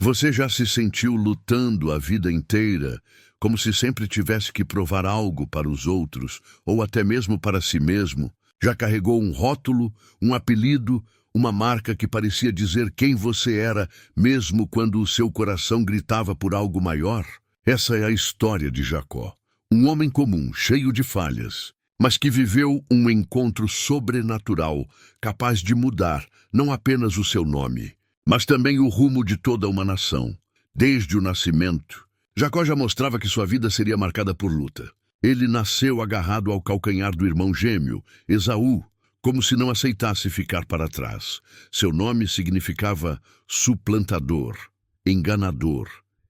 Você já se sentiu lutando a vida inteira, como se sempre tivesse que provar algo para os outros, ou até mesmo para si mesmo? Já carregou um rótulo, um apelido, uma marca que parecia dizer quem você era, mesmo quando o seu coração gritava por algo maior? Essa é a história de Jacó, um homem comum, cheio de falhas, mas que viveu um encontro sobrenatural, capaz de mudar não apenas o seu nome, mas também o rumo de toda uma nação. Desde o nascimento, Jacó já mostrava que sua vida seria marcada por luta. Ele nasceu agarrado ao calcanhar do irmão gêmeo, Esaú, como se não aceitasse ficar para trás. Seu nome significava suplantador, enganador,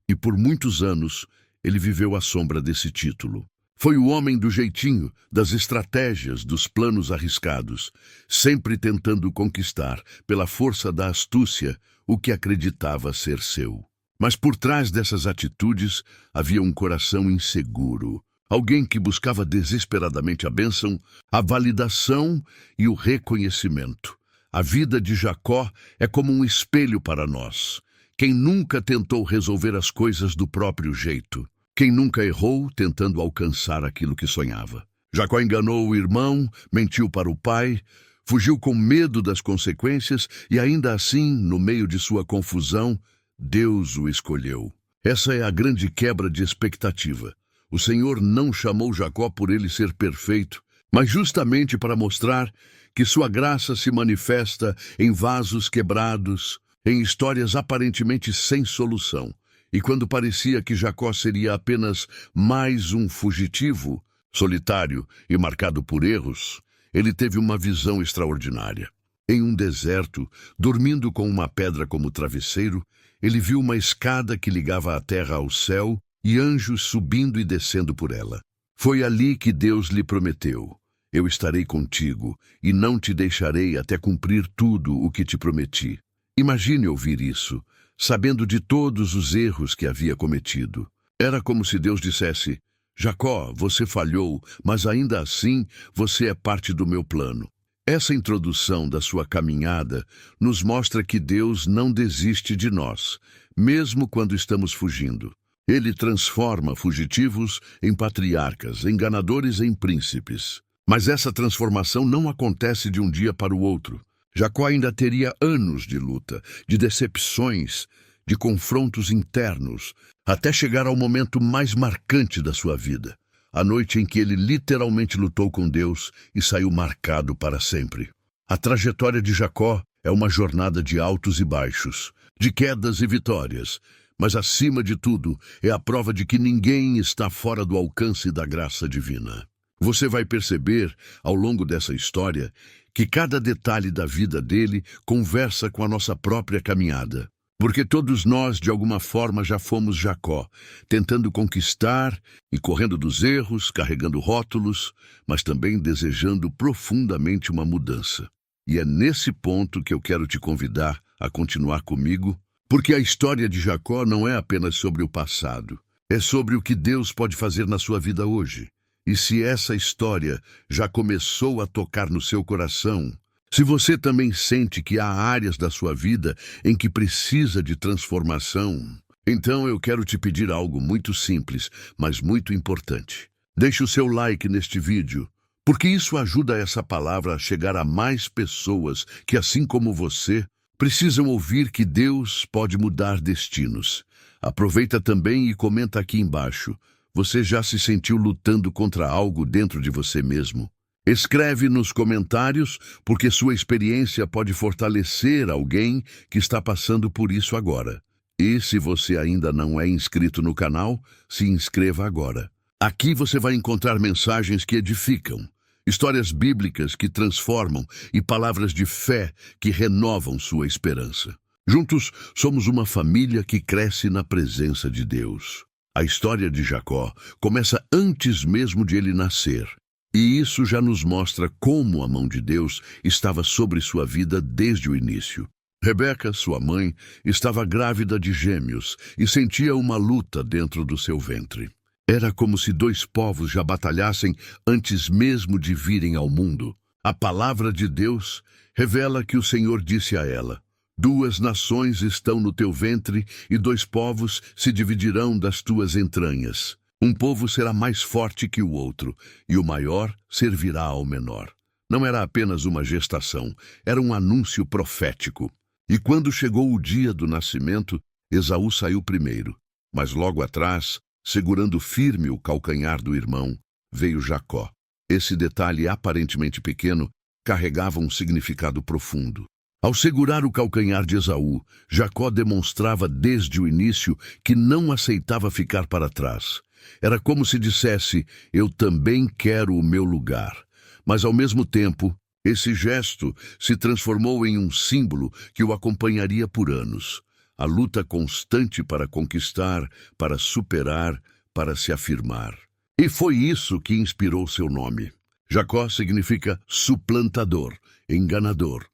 e por muitos anos ele viveu à sombra desse título. Foi o homem do jeitinho, das estratégias, dos planos arriscados, sempre tentando conquistar, pela força da astúcia, o que acreditava ser seu. Mas por trás dessas atitudes havia um coração inseguro, alguém que buscava desesperadamente a bênção, a validação e o reconhecimento. A vida de Jacó é como um espelho para nós. Quem nunca tentou resolver as coisas do próprio jeito? Quem nunca errou tentando alcançar aquilo que sonhava? Jacó enganou o irmão, mentiu para o pai, fugiu com medo das consequências e ainda assim, no meio de sua confusão, Deus o escolheu. Essa é a grande quebra de expectativa. O Senhor não chamou Jacó por ele ser perfeito, mas justamente para mostrar que sua graça se manifesta em vasos quebrados, em histórias aparentemente sem solução. E quando parecia que Jacó seria apenas mais um fugitivo, solitário e marcado por erros, ele teve uma visão extraordinária. Em um deserto, dormindo com uma pedra como travesseiro, ele viu uma escada que ligava a terra ao céu e anjos subindo e descendo por ela. Foi ali que Deus lhe prometeu: eu estarei contigo e não te deixarei até cumprir tudo o que te prometi. Imagine ouvir isso, sabendo de todos os erros que havia cometido. Era como se Deus dissesse: Jacó, você falhou, mas ainda assim você é parte do meu plano. Essa introdução da sua caminhada nos mostra que Deus não desiste de nós, mesmo quando estamos fugindo. Ele transforma fugitivos em patriarcas, enganadores em príncipes. Mas essa transformação não acontece de um dia para o outro. Jacó ainda teria anos de luta, de decepções, de confrontos internos, até chegar ao momento mais marcante da sua vida, a noite em que ele literalmente lutou com Deus e saiu marcado para sempre. A trajetória de Jacó é uma jornada de altos e baixos, de quedas e vitórias, mas acima de tudo é a prova de que ninguém está fora do alcance da graça divina. Você vai perceber, ao longo dessa história, que cada detalhe da vida dele conversa com a nossa própria caminhada. Porque todos nós, de alguma forma, já fomos Jacó, tentando conquistar e correndo dos erros, carregando rótulos, mas também desejando profundamente uma mudança. E é nesse ponto que eu quero te convidar a continuar comigo, porque a história de Jacó não é apenas sobre o passado, é sobre o que Deus pode fazer na sua vida hoje. E se essa história já começou a tocar no seu coração, se você também sente que há áreas da sua vida em que precisa de transformação, então eu quero te pedir algo muito simples, mas muito importante. Deixe o seu like neste vídeo, porque isso ajuda essa palavra a chegar a mais pessoas que, assim como você, precisam ouvir que Deus pode mudar destinos. Aproveita também e comenta aqui embaixo. Você já se sentiu lutando contra algo dentro de você mesmo? Escreve nos comentários, porque sua experiência pode fortalecer alguém que está passando por isso agora. E se você ainda não é inscrito no canal, se inscreva agora. Aqui você vai encontrar mensagens que edificam, histórias bíblicas que transformam e palavras de fé que renovam sua esperança. Juntos, somos uma família que cresce na presença de Deus. A história de Jacó começa antes mesmo de ele nascer. E isso já nos mostra como a mão de Deus estava sobre sua vida desde o início. Rebeca, sua mãe, estava grávida de gêmeos e sentia uma luta dentro do seu ventre. Era como se dois povos já batalhassem antes mesmo de virem ao mundo. A palavra de Deus revela que o Senhor disse a ela: 2 nações estão no teu ventre, e 2 povos se dividirão das tuas entranhas. Um povo será mais forte que o outro, e o maior servirá ao menor. Não era apenas uma gestação, era um anúncio profético. E quando chegou o dia do nascimento, Esaú saiu primeiro, mas logo atrás, segurando firme o calcanhar do irmão, veio Jacó. Esse detalhe aparentemente pequeno carregava um significado profundo. Ao segurar o calcanhar de Esaú, Jacó demonstrava desde o início que não aceitava ficar para trás. Era como se dissesse: eu também quero o meu lugar. Mas ao mesmo tempo, esse gesto se transformou em um símbolo que o acompanharia por anos. A luta constante para conquistar, para superar, para se afirmar. E foi isso que inspirou seu nome. Jacó significa suplantador, enganador,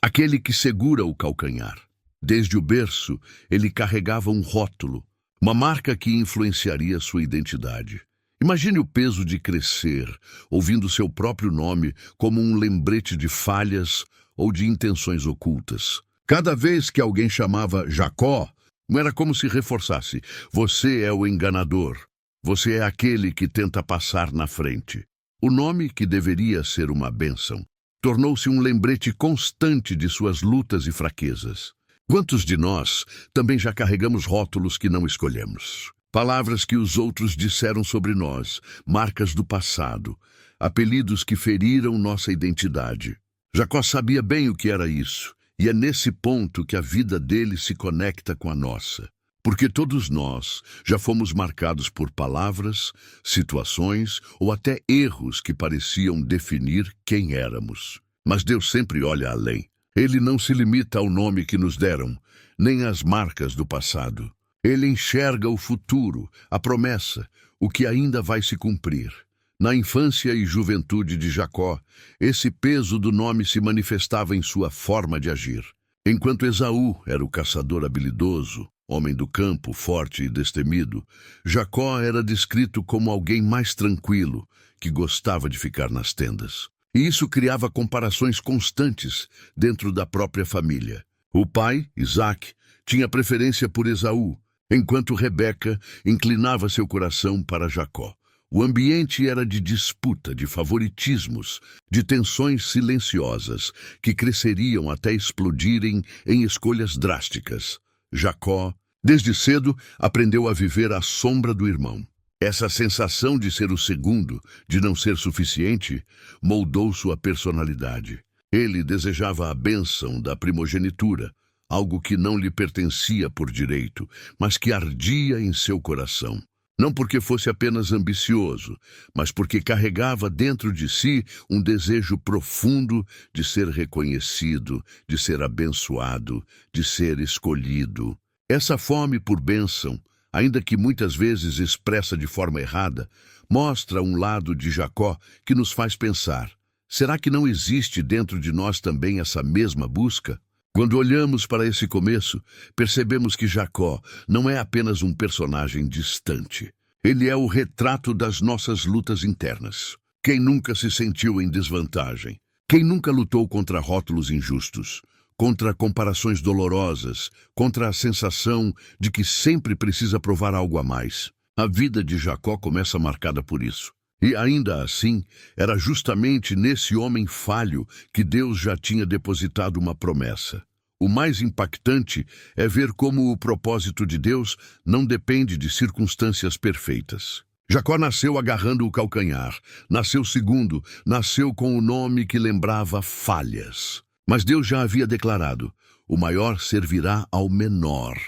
aquele que segura o calcanhar. Desde o berço, ele carregava um rótulo, uma marca que influenciaria sua identidade. Imagine o peso de crescer, ouvindo seu próprio nome como um lembrete de falhas ou de intenções ocultas. Cada vez que alguém chamava Jacó, era como se reforçasse: você é o enganador, você é aquele que tenta passar na frente. O nome, que deveria ser uma bênção, tornou-se um lembrete constante de suas lutas e fraquezas. Quantos de nós também já carregamos rótulos que não escolhemos? Palavras que os outros disseram sobre nós, marcas do passado, apelidos que feriram nossa identidade. Jacó sabia bem o que era isso, e é nesse ponto que a vida dele se conecta com a nossa. Porque todos nós já fomos marcados por palavras, situações ou até erros que pareciam definir quem éramos. Mas Deus sempre olha além. Ele não se limita ao nome que nos deram, nem às marcas do passado. Ele enxerga o futuro, a promessa, o que ainda vai se cumprir. Na infância e juventude de Jacó, esse peso do nome se manifestava em sua forma de agir. Enquanto Esaú era o caçador habilidoso, homem do campo, forte e destemido, Jacó era descrito como alguém mais tranquilo, que gostava de ficar nas tendas. E isso criava comparações constantes dentro da própria família. O pai, Isaac, tinha preferência por Esaú, enquanto Rebeca inclinava seu coração para Jacó. O ambiente era de disputa, de favoritismos, de tensões silenciosas que cresceriam até explodirem em escolhas drásticas. Jacó, desde cedo, aprendeu a viver à sombra do irmão. Essa sensação de ser o segundo, de não ser suficiente, moldou sua personalidade. Ele desejava a bênção da primogenitura, algo que não lhe pertencia por direito, mas que ardia em seu coração. Não porque fosse apenas ambicioso, mas porque carregava dentro de si um desejo profundo de ser reconhecido, de ser abençoado, de ser escolhido. Essa fome por bênção, ainda que muitas vezes expressa de forma errada, mostra um lado de Jacó que nos faz pensar: será que não existe dentro de nós também essa mesma busca? Quando olhamos para esse começo, percebemos que Jacó não é apenas um personagem distante. Ele é o retrato das nossas lutas internas. Quem nunca se sentiu em desvantagem? Quem nunca lutou contra rótulos injustos? Contra comparações dolorosas? Contra a sensação de que sempre precisa provar algo a mais? A vida de Jacó começa marcada por isso. E ainda assim, era justamente nesse homem falho que Deus já tinha depositado uma promessa. O mais impactante é ver como o propósito de Deus não depende de circunstâncias perfeitas. Jacó nasceu agarrando o calcanhar, nasceu segundo, nasceu com o nome que lembrava falhas. Mas Deus já havia declarado: o maior servirá ao menor.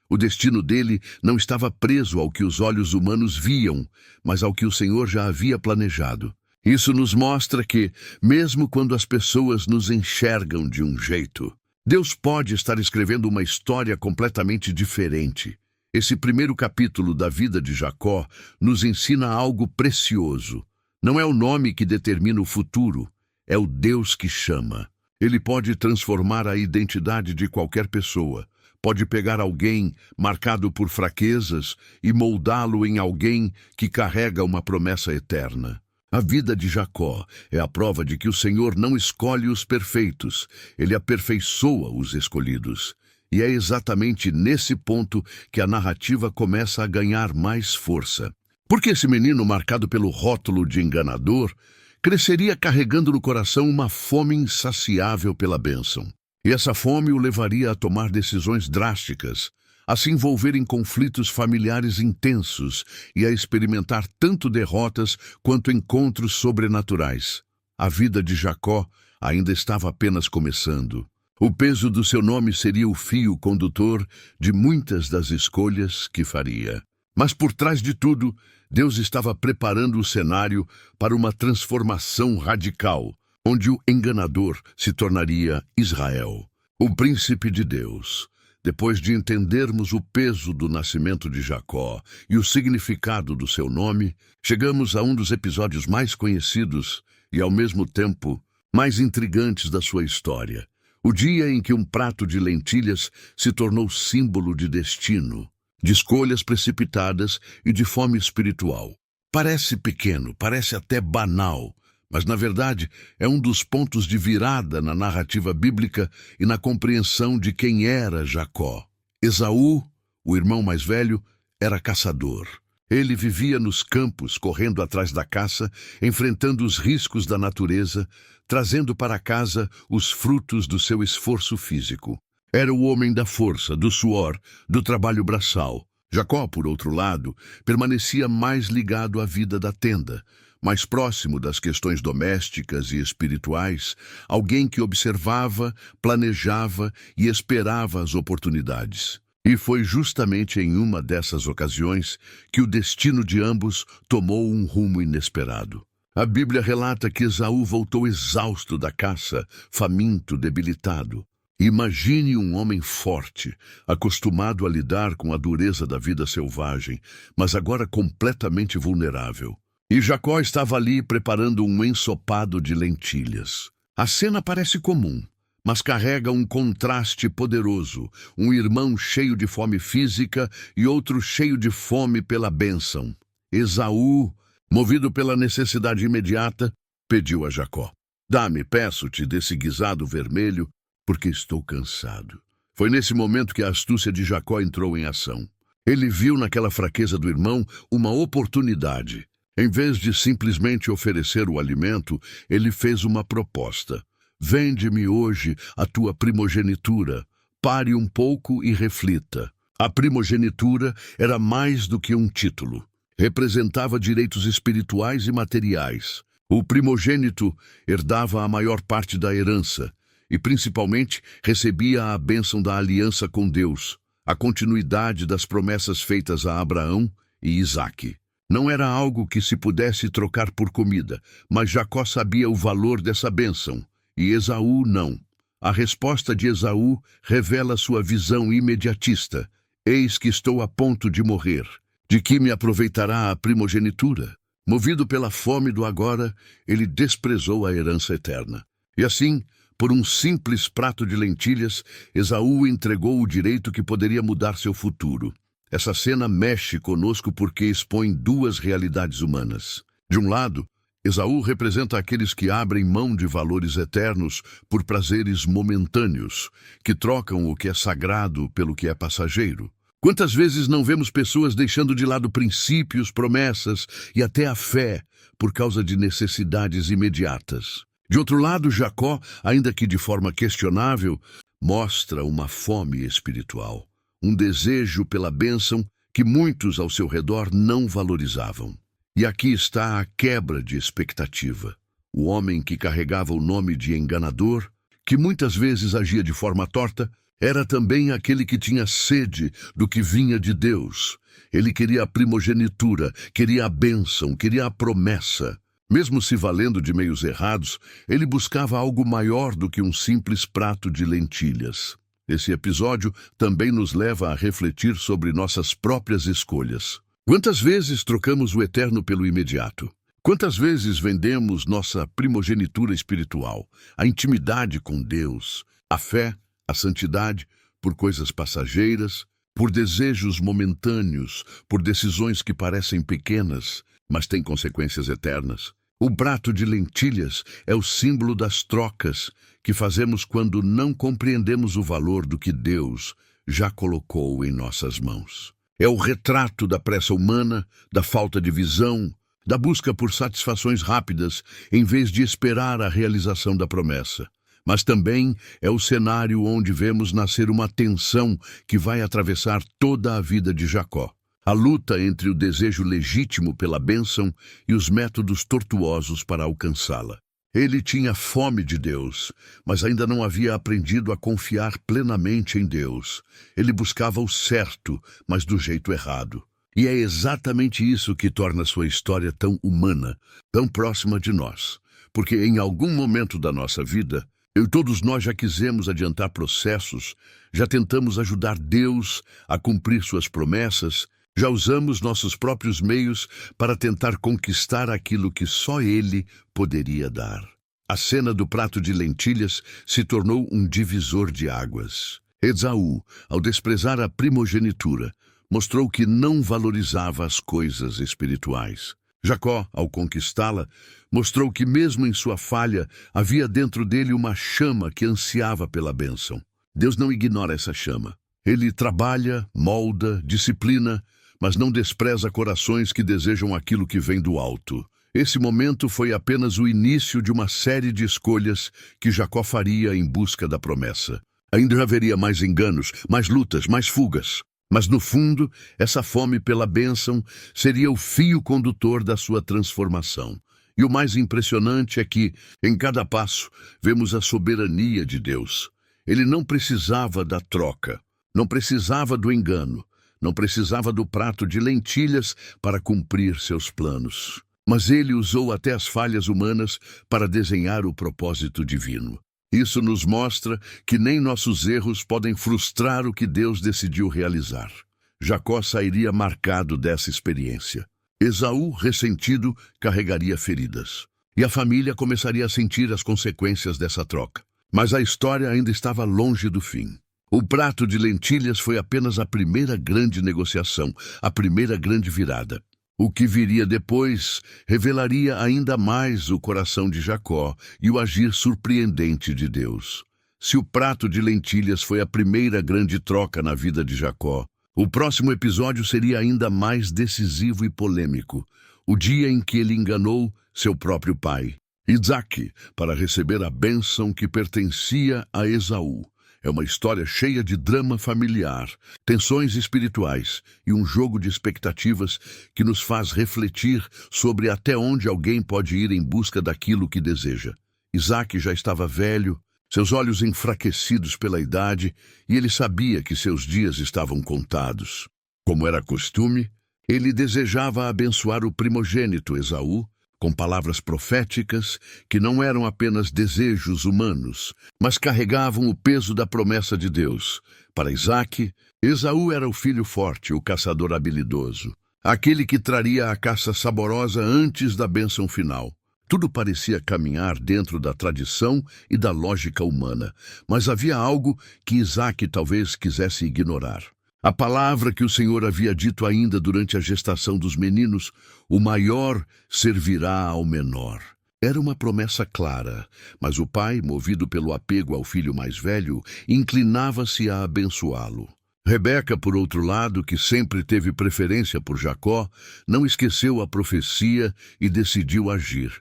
O destino dele não estava preso ao que os olhos humanos viam, mas ao que o Senhor já havia planejado. Isso nos mostra que, mesmo quando as pessoas nos enxergam de um jeito, Deus pode estar escrevendo uma história completamente diferente. Esse primeiro capítulo da vida de Jacó nos ensina algo precioso. Não é o nome que determina o futuro, é o Deus que chama. Ele pode transformar a identidade de qualquer pessoa. Pode pegar alguém marcado por fraquezas e moldá-lo em alguém que carrega uma promessa eterna. A vida de Jacó é a prova de que o Senhor não escolhe os perfeitos, Ele aperfeiçoa os escolhidos. E é exatamente nesse ponto que a narrativa começa a ganhar mais força. Porque esse menino, marcado pelo rótulo de enganador, cresceria carregando no coração uma fome insaciável pela bênção. E essa fome o levaria a tomar decisões drásticas, a se envolver em conflitos familiares intensos e a experimentar tanto derrotas quanto encontros sobrenaturais. A vida de Jacó ainda estava apenas começando. O peso do seu nome seria o fio condutor de muitas das escolhas que faria. Mas por trás de tudo, Deus estava preparando o cenário para uma transformação radical, onde o enganador se tornaria Israel, o príncipe de Deus. Depois de entendermos o peso do nascimento de Jacó e o significado do seu nome, chegamos a um dos episódios mais conhecidos e, ao mesmo tempo, mais intrigantes da sua história. O dia em que um prato de lentilhas se tornou símbolo de destino, de escolhas precipitadas e de fome espiritual. Parece pequeno, parece até banal, mas na verdade é um dos pontos de virada na narrativa bíblica e na compreensão de quem era Jacó. Esaú, o irmão mais velho, era caçador. Ele vivia nos campos, correndo atrás da caça, enfrentando os riscos da natureza, trazendo para casa os frutos do seu esforço físico. Era o homem da força, do suor, do trabalho braçal. Jacó, por outro lado, permanecia mais ligado à vida da tenda, mais próximo das questões domésticas e espirituais, alguém que observava, planejava e esperava as oportunidades. E foi justamente em uma dessas ocasiões que o destino de ambos tomou um rumo inesperado. A Bíblia relata que Esaú voltou exausto da caça, faminto, debilitado. Imagine um homem forte, acostumado a lidar com a dureza da vida selvagem, mas agora completamente vulnerável. E Jacó estava ali preparando um ensopado de lentilhas. A cena parece comum, mas carrega um contraste poderoso, um irmão cheio de fome física e outro cheio de fome pela bênção. Esaú, movido pela necessidade imediata, pediu a Jacó: "Dá-me, peço-te, desse guisado vermelho, porque estou cansado." Foi nesse momento que a astúcia de Jacó entrou em ação. Ele viu naquela fraqueza do irmão uma oportunidade. Em vez de simplesmente oferecer o alimento, ele fez uma proposta: "Vende-me hoje a tua primogenitura. Pare um pouco e reflita." A primogenitura era mais do que um título. Representava direitos espirituais e materiais. O primogênito herdava a maior parte da herança e, principalmente, recebia a bênção da aliança com Deus, a continuidade das promessas feitas a Abraão e Isaque. Não era algo que se pudesse trocar por comida, mas Jacó sabia o valor dessa bênção, e Esaú não. A resposta de Esaú revela sua visão imediatista: "Eis que estou a ponto de morrer. De que me aproveitará a primogenitura?" Movido pela fome do agora, ele desprezou a herança eterna. E assim, por um simples prato de lentilhas, Esaú entregou o direito que poderia mudar seu futuro. Essa cena mexe conosco porque expõe duas realidades humanas. De um lado, Esaú representa aqueles que abrem mão de valores eternos por prazeres momentâneos, que trocam o que é sagrado pelo que é passageiro. Quantas vezes não vemos pessoas deixando de lado princípios, promessas e até a fé por causa de necessidades imediatas? De outro lado, Jacó, ainda que de forma questionável, mostra uma fome espiritual, um desejo pela bênção que muitos ao seu redor não valorizavam. E aqui está a quebra de expectativa. O homem que carregava o nome de enganador, que muitas vezes agia de forma torta, era também aquele que tinha sede do que vinha de Deus. Ele queria a primogenitura, queria a bênção, queria a promessa. Mesmo se valendo de meios errados, ele buscava algo maior do que um simples prato de lentilhas. Esse episódio também nos leva a refletir sobre nossas próprias escolhas. Quantas vezes trocamos o eterno pelo imediato? Quantas vezes vendemos nossa primogenitura espiritual, a intimidade com Deus, a fé, a santidade, por coisas passageiras, por desejos momentâneos, por decisões que parecem pequenas, mas têm consequências eternas? O prato de lentilhas é o símbolo das trocas que fazemos quando não compreendemos o valor do que Deus já colocou em nossas mãos. É o retrato da pressa humana, da falta de visão, da busca por satisfações rápidas em vez de esperar a realização da promessa. Mas também é o cenário onde vemos nascer uma tensão que vai atravessar toda a vida de Jacó. A luta entre o desejo legítimo pela bênção e os métodos tortuosos para alcançá-la. Ele tinha fome de Deus, mas ainda não havia aprendido a confiar plenamente em Deus. Ele buscava o certo, mas do jeito errado. E é exatamente isso que torna sua história tão humana, tão próxima de nós. Porque em algum momento da nossa vida, todos nós já quisemos adiantar processos, já tentamos ajudar Deus a cumprir suas promessas, já usamos nossos próprios meios para tentar conquistar aquilo que só Ele poderia dar. A cena do prato de lentilhas se tornou um divisor de águas. Esaú, ao desprezar a primogenitura, mostrou que não valorizava as coisas espirituais. Jacó, ao conquistá-la, mostrou que mesmo em sua falha, havia dentro dele uma chama que ansiava pela bênção. Deus não ignora essa chama. Ele trabalha, molda, disciplina, mas não despreza corações que desejam aquilo que vem do alto. Esse momento foi apenas o início de uma série de escolhas que Jacó faria em busca da promessa. Ainda haveria mais enganos, mais lutas, mais fugas. Mas, no fundo, essa fome pela bênção seria o fio condutor da sua transformação. E o mais impressionante é que, em cada passo, vemos a soberania de Deus. Ele não precisava da troca, não precisava do engano, não precisava do prato de lentilhas para cumprir seus planos. Mas ele usou até as falhas humanas para desenhar o propósito divino. Isso nos mostra que nem nossos erros podem frustrar o que Deus decidiu realizar. Jacó sairia marcado dessa experiência. Esaú, ressentido, carregaria feridas. E a família começaria a sentir as consequências dessa troca. Mas a história ainda estava longe do fim. O prato de lentilhas foi apenas a primeira grande negociação, a primeira grande virada. O que viria depois revelaria ainda mais o coração de Jacó e o agir surpreendente de Deus. Se o prato de lentilhas foi a primeira grande troca na vida de Jacó, o próximo episódio seria ainda mais decisivo e polêmico, o dia em que ele enganou seu próprio pai, Isaque, para receber a bênção que pertencia a Esaú. É uma história cheia de drama familiar, tensões espirituais e um jogo de expectativas que nos faz refletir sobre até onde alguém pode ir em busca daquilo que deseja. Isaque já estava velho, seus olhos enfraquecidos pela idade, e ele sabia que seus dias estavam contados. Como era costume, ele desejava abençoar o primogênito Esaú, com palavras proféticas que não eram apenas desejos humanos, mas carregavam o peso da promessa de Deus. Para Isaque, Esaú era o filho forte, o caçador habilidoso, aquele que traria a caça saborosa antes da bênção final. Tudo parecia caminhar dentro da tradição e da lógica humana, mas havia algo que Isaque talvez quisesse ignorar. A palavra que o Senhor havia dito ainda durante a gestação dos meninos: o maior servirá ao menor. Era uma promessa clara, mas o pai, movido pelo apego ao filho mais velho, inclinava-se a abençoá-lo. Rebeca, por outro lado, que sempre teve preferência por Jacó, não esqueceu a profecia e decidiu agir.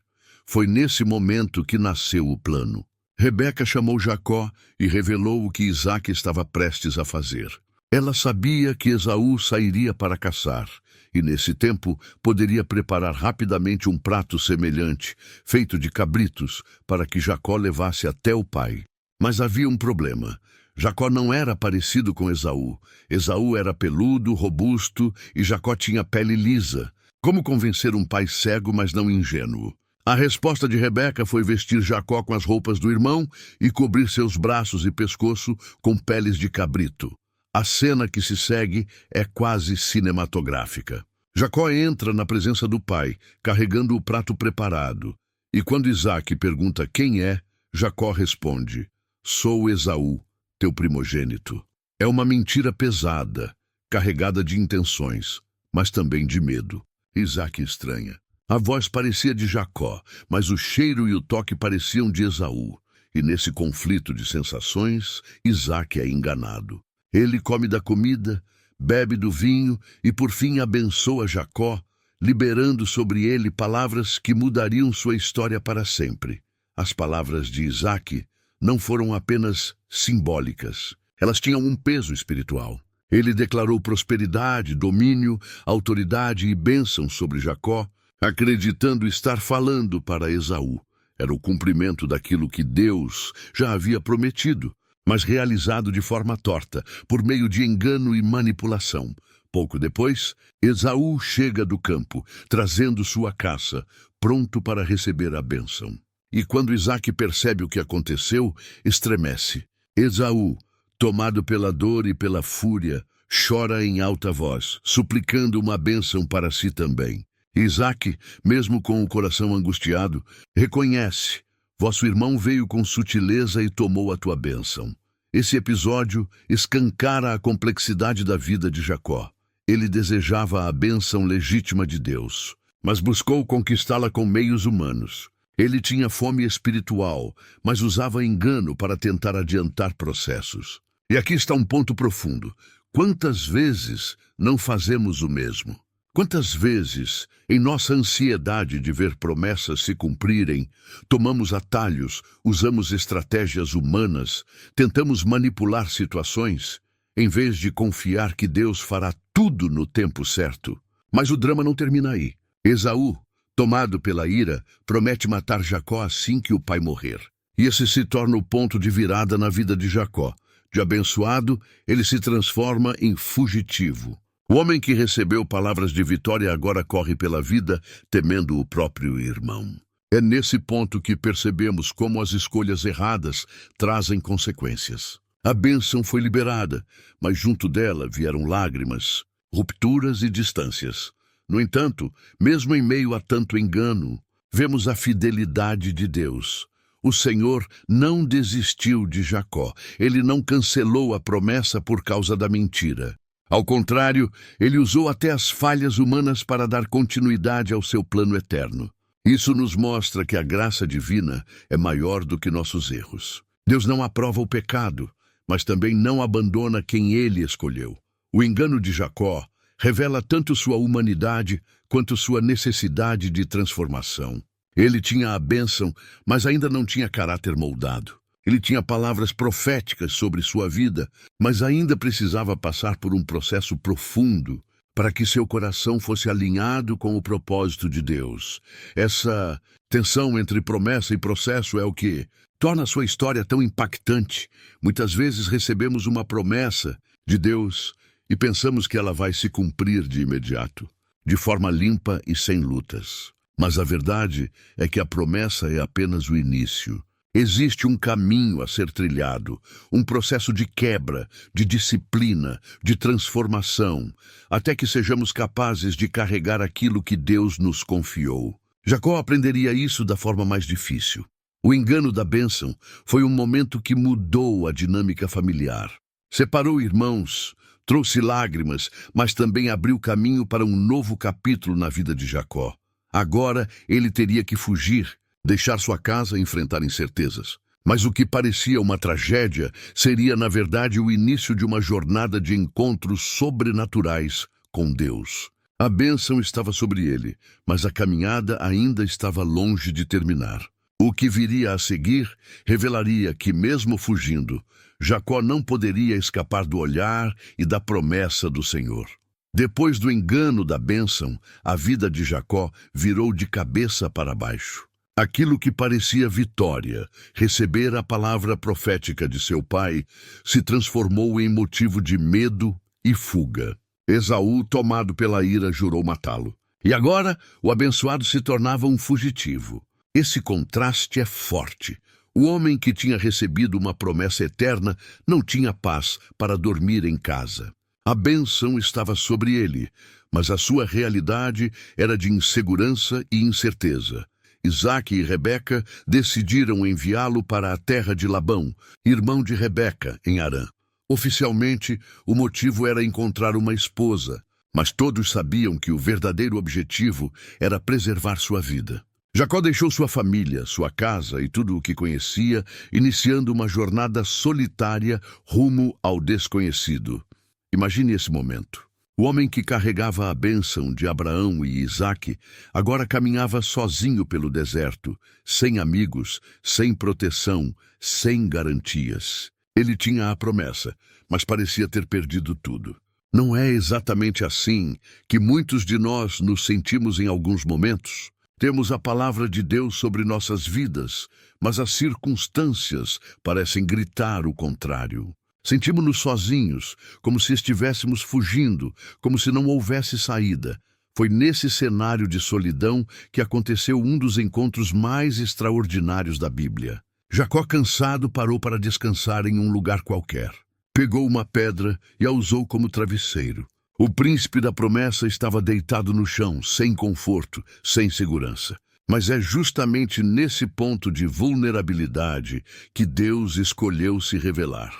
Foi nesse momento que nasceu o plano. Rebeca chamou Jacó e revelou o que Isaque estava prestes a fazer. Ela sabia que Esaú sairia para caçar, e nesse tempo poderia preparar rapidamente um prato semelhante, feito de cabritos, para que Jacó levasse até o pai. Mas havia um problema. Jacó não era parecido com Esaú. Esaú era peludo, robusto, e Jacó tinha pele lisa. Como convencer um pai cego, mas não ingênuo? A resposta de Rebeca foi vestir Jacó com as roupas do irmão e cobrir seus braços e pescoço com peles de cabrito. A cena que se segue é quase cinematográfica. Jacó entra na presença do pai, carregando o prato preparado. E quando Isaque pergunta quem é, Jacó responde: "Sou Esaú, teu primogênito." É uma mentira pesada, carregada de intenções, mas também de medo. Isaque estranha. A voz parecia de Jacó, mas o cheiro e o toque pareciam de Esaú. E nesse conflito de sensações, Isaque é enganado. Ele come da comida, bebe do vinho e por fim abençoa Jacó, liberando sobre ele palavras que mudariam sua história para sempre. As palavras de Isaque não foram apenas simbólicas, elas tinham um peso espiritual. Ele declarou prosperidade, domínio, autoridade e bênção sobre Jacó, acreditando estar falando para Esaú. Era o cumprimento daquilo que Deus já havia prometido, mas realizado de forma torta, por meio de engano e manipulação. Pouco depois, Esaú chega do campo, trazendo sua caça, pronto para receber a bênção. E quando Isaque percebe o que aconteceu, estremece. Esaú, tomado pela dor e pela fúria, chora em alta voz, suplicando uma bênção para si também. Isaque, mesmo com o coração angustiado, reconhece: vosso irmão veio com sutileza e tomou a tua bênção. Esse episódio escancara a complexidade da vida de Jacó. Ele desejava a bênção legítima de Deus, mas buscou conquistá-la com meios humanos. Ele tinha fome espiritual, mas usava engano para tentar adiantar processos. E aqui está um ponto profundo. Quantas vezes não fazemos o mesmo? Quantas vezes, em nossa ansiedade de ver promessas se cumprirem, tomamos atalhos, usamos estratégias humanas, tentamos manipular situações, em vez de confiar que Deus fará tudo no tempo certo? Mas o drama não termina aí. Esaú, tomado pela ira, promete matar Jacó assim que o pai morrer. E esse se torna o ponto de virada na vida de Jacó. De abençoado, ele se transforma em fugitivo. O homem que recebeu palavras de vitória agora corre pela vida, temendo o próprio irmão. É nesse ponto que percebemos como as escolhas erradas trazem consequências. A bênção foi liberada, mas junto dela vieram lágrimas, rupturas e distâncias. No entanto, mesmo em meio a tanto engano, vemos a fidelidade de Deus. O Senhor não desistiu de Jacó. Ele não cancelou a promessa por causa da mentira. Ao contrário, ele usou até as falhas humanas para dar continuidade ao seu plano eterno. Isso nos mostra que a graça divina é maior do que nossos erros. Deus não aprova o pecado, mas também não abandona quem ele escolheu. O engano de Jacó revela tanto sua humanidade quanto sua necessidade de transformação. Ele tinha a bênção, mas ainda não tinha caráter moldado. Ele tinha palavras proféticas sobre sua vida, mas ainda precisava passar por um processo profundo para que seu coração fosse alinhado com o propósito de Deus. Essa tensão entre promessa e processo é o que torna a sua história tão impactante. Muitas vezes recebemos uma promessa de Deus e pensamos que ela vai se cumprir de imediato, de forma limpa e sem lutas. Mas a verdade é que a promessa é apenas o início. Existe um caminho a ser trilhado, um processo de quebra, de disciplina, de transformação, até que sejamos capazes de carregar aquilo que Deus nos confiou. Jacó aprenderia isso da forma mais difícil. O engano da bênção foi um momento que mudou a dinâmica familiar. Separou irmãos, trouxe lágrimas, mas também abriu caminho para um novo capítulo na vida de Jacó. Agora ele teria que fugir, deixar sua casa e enfrentar incertezas. Mas o que parecia uma tragédia seria, na verdade, o início de uma jornada de encontros sobrenaturais com Deus. A bênção estava sobre ele, mas a caminhada ainda estava longe de terminar. O que viria a seguir revelaria que, mesmo fugindo, Jacó não poderia escapar do olhar e da promessa do Senhor. Depois do engano da bênção, a vida de Jacó virou de cabeça para baixo. Aquilo que parecia vitória, receber a palavra profética de seu pai, se transformou em motivo de medo e fuga. Esaú, tomado pela ira, jurou matá-lo. E agora, o abençoado se tornava um fugitivo. Esse contraste é forte. O homem que tinha recebido uma promessa eterna não tinha paz para dormir em casa. A bênção estava sobre ele, mas a sua realidade era de insegurança e incerteza. Isaque e Rebeca decidiram enviá-lo para a terra de Labão, irmão de Rebeca, em Harã. Oficialmente, o motivo era encontrar uma esposa, mas todos sabiam que o verdadeiro objetivo era preservar sua vida. Jacó deixou sua família, sua casa e tudo o que conhecia, iniciando uma jornada solitária rumo ao desconhecido. Imagine esse momento. O homem que carregava a bênção de Abraão e Isaque agora caminhava sozinho pelo deserto, sem amigos, sem proteção, sem garantias. Ele tinha a promessa, mas parecia ter perdido tudo. Não é exatamente assim que muitos de nós nos sentimos em alguns momentos? Temos a palavra de Deus sobre nossas vidas, mas as circunstâncias parecem gritar o contrário. Sentimos-nos sozinhos, como se estivéssemos fugindo, como se não houvesse saída. Foi nesse cenário de solidão que aconteceu um dos encontros mais extraordinários da Bíblia. Jacó, cansado, parou para descansar em um lugar qualquer. Pegou uma pedra e a usou como travesseiro. O príncipe da promessa estava deitado no chão, sem conforto, sem segurança. Mas é justamente nesse ponto de vulnerabilidade que Deus escolheu se revelar.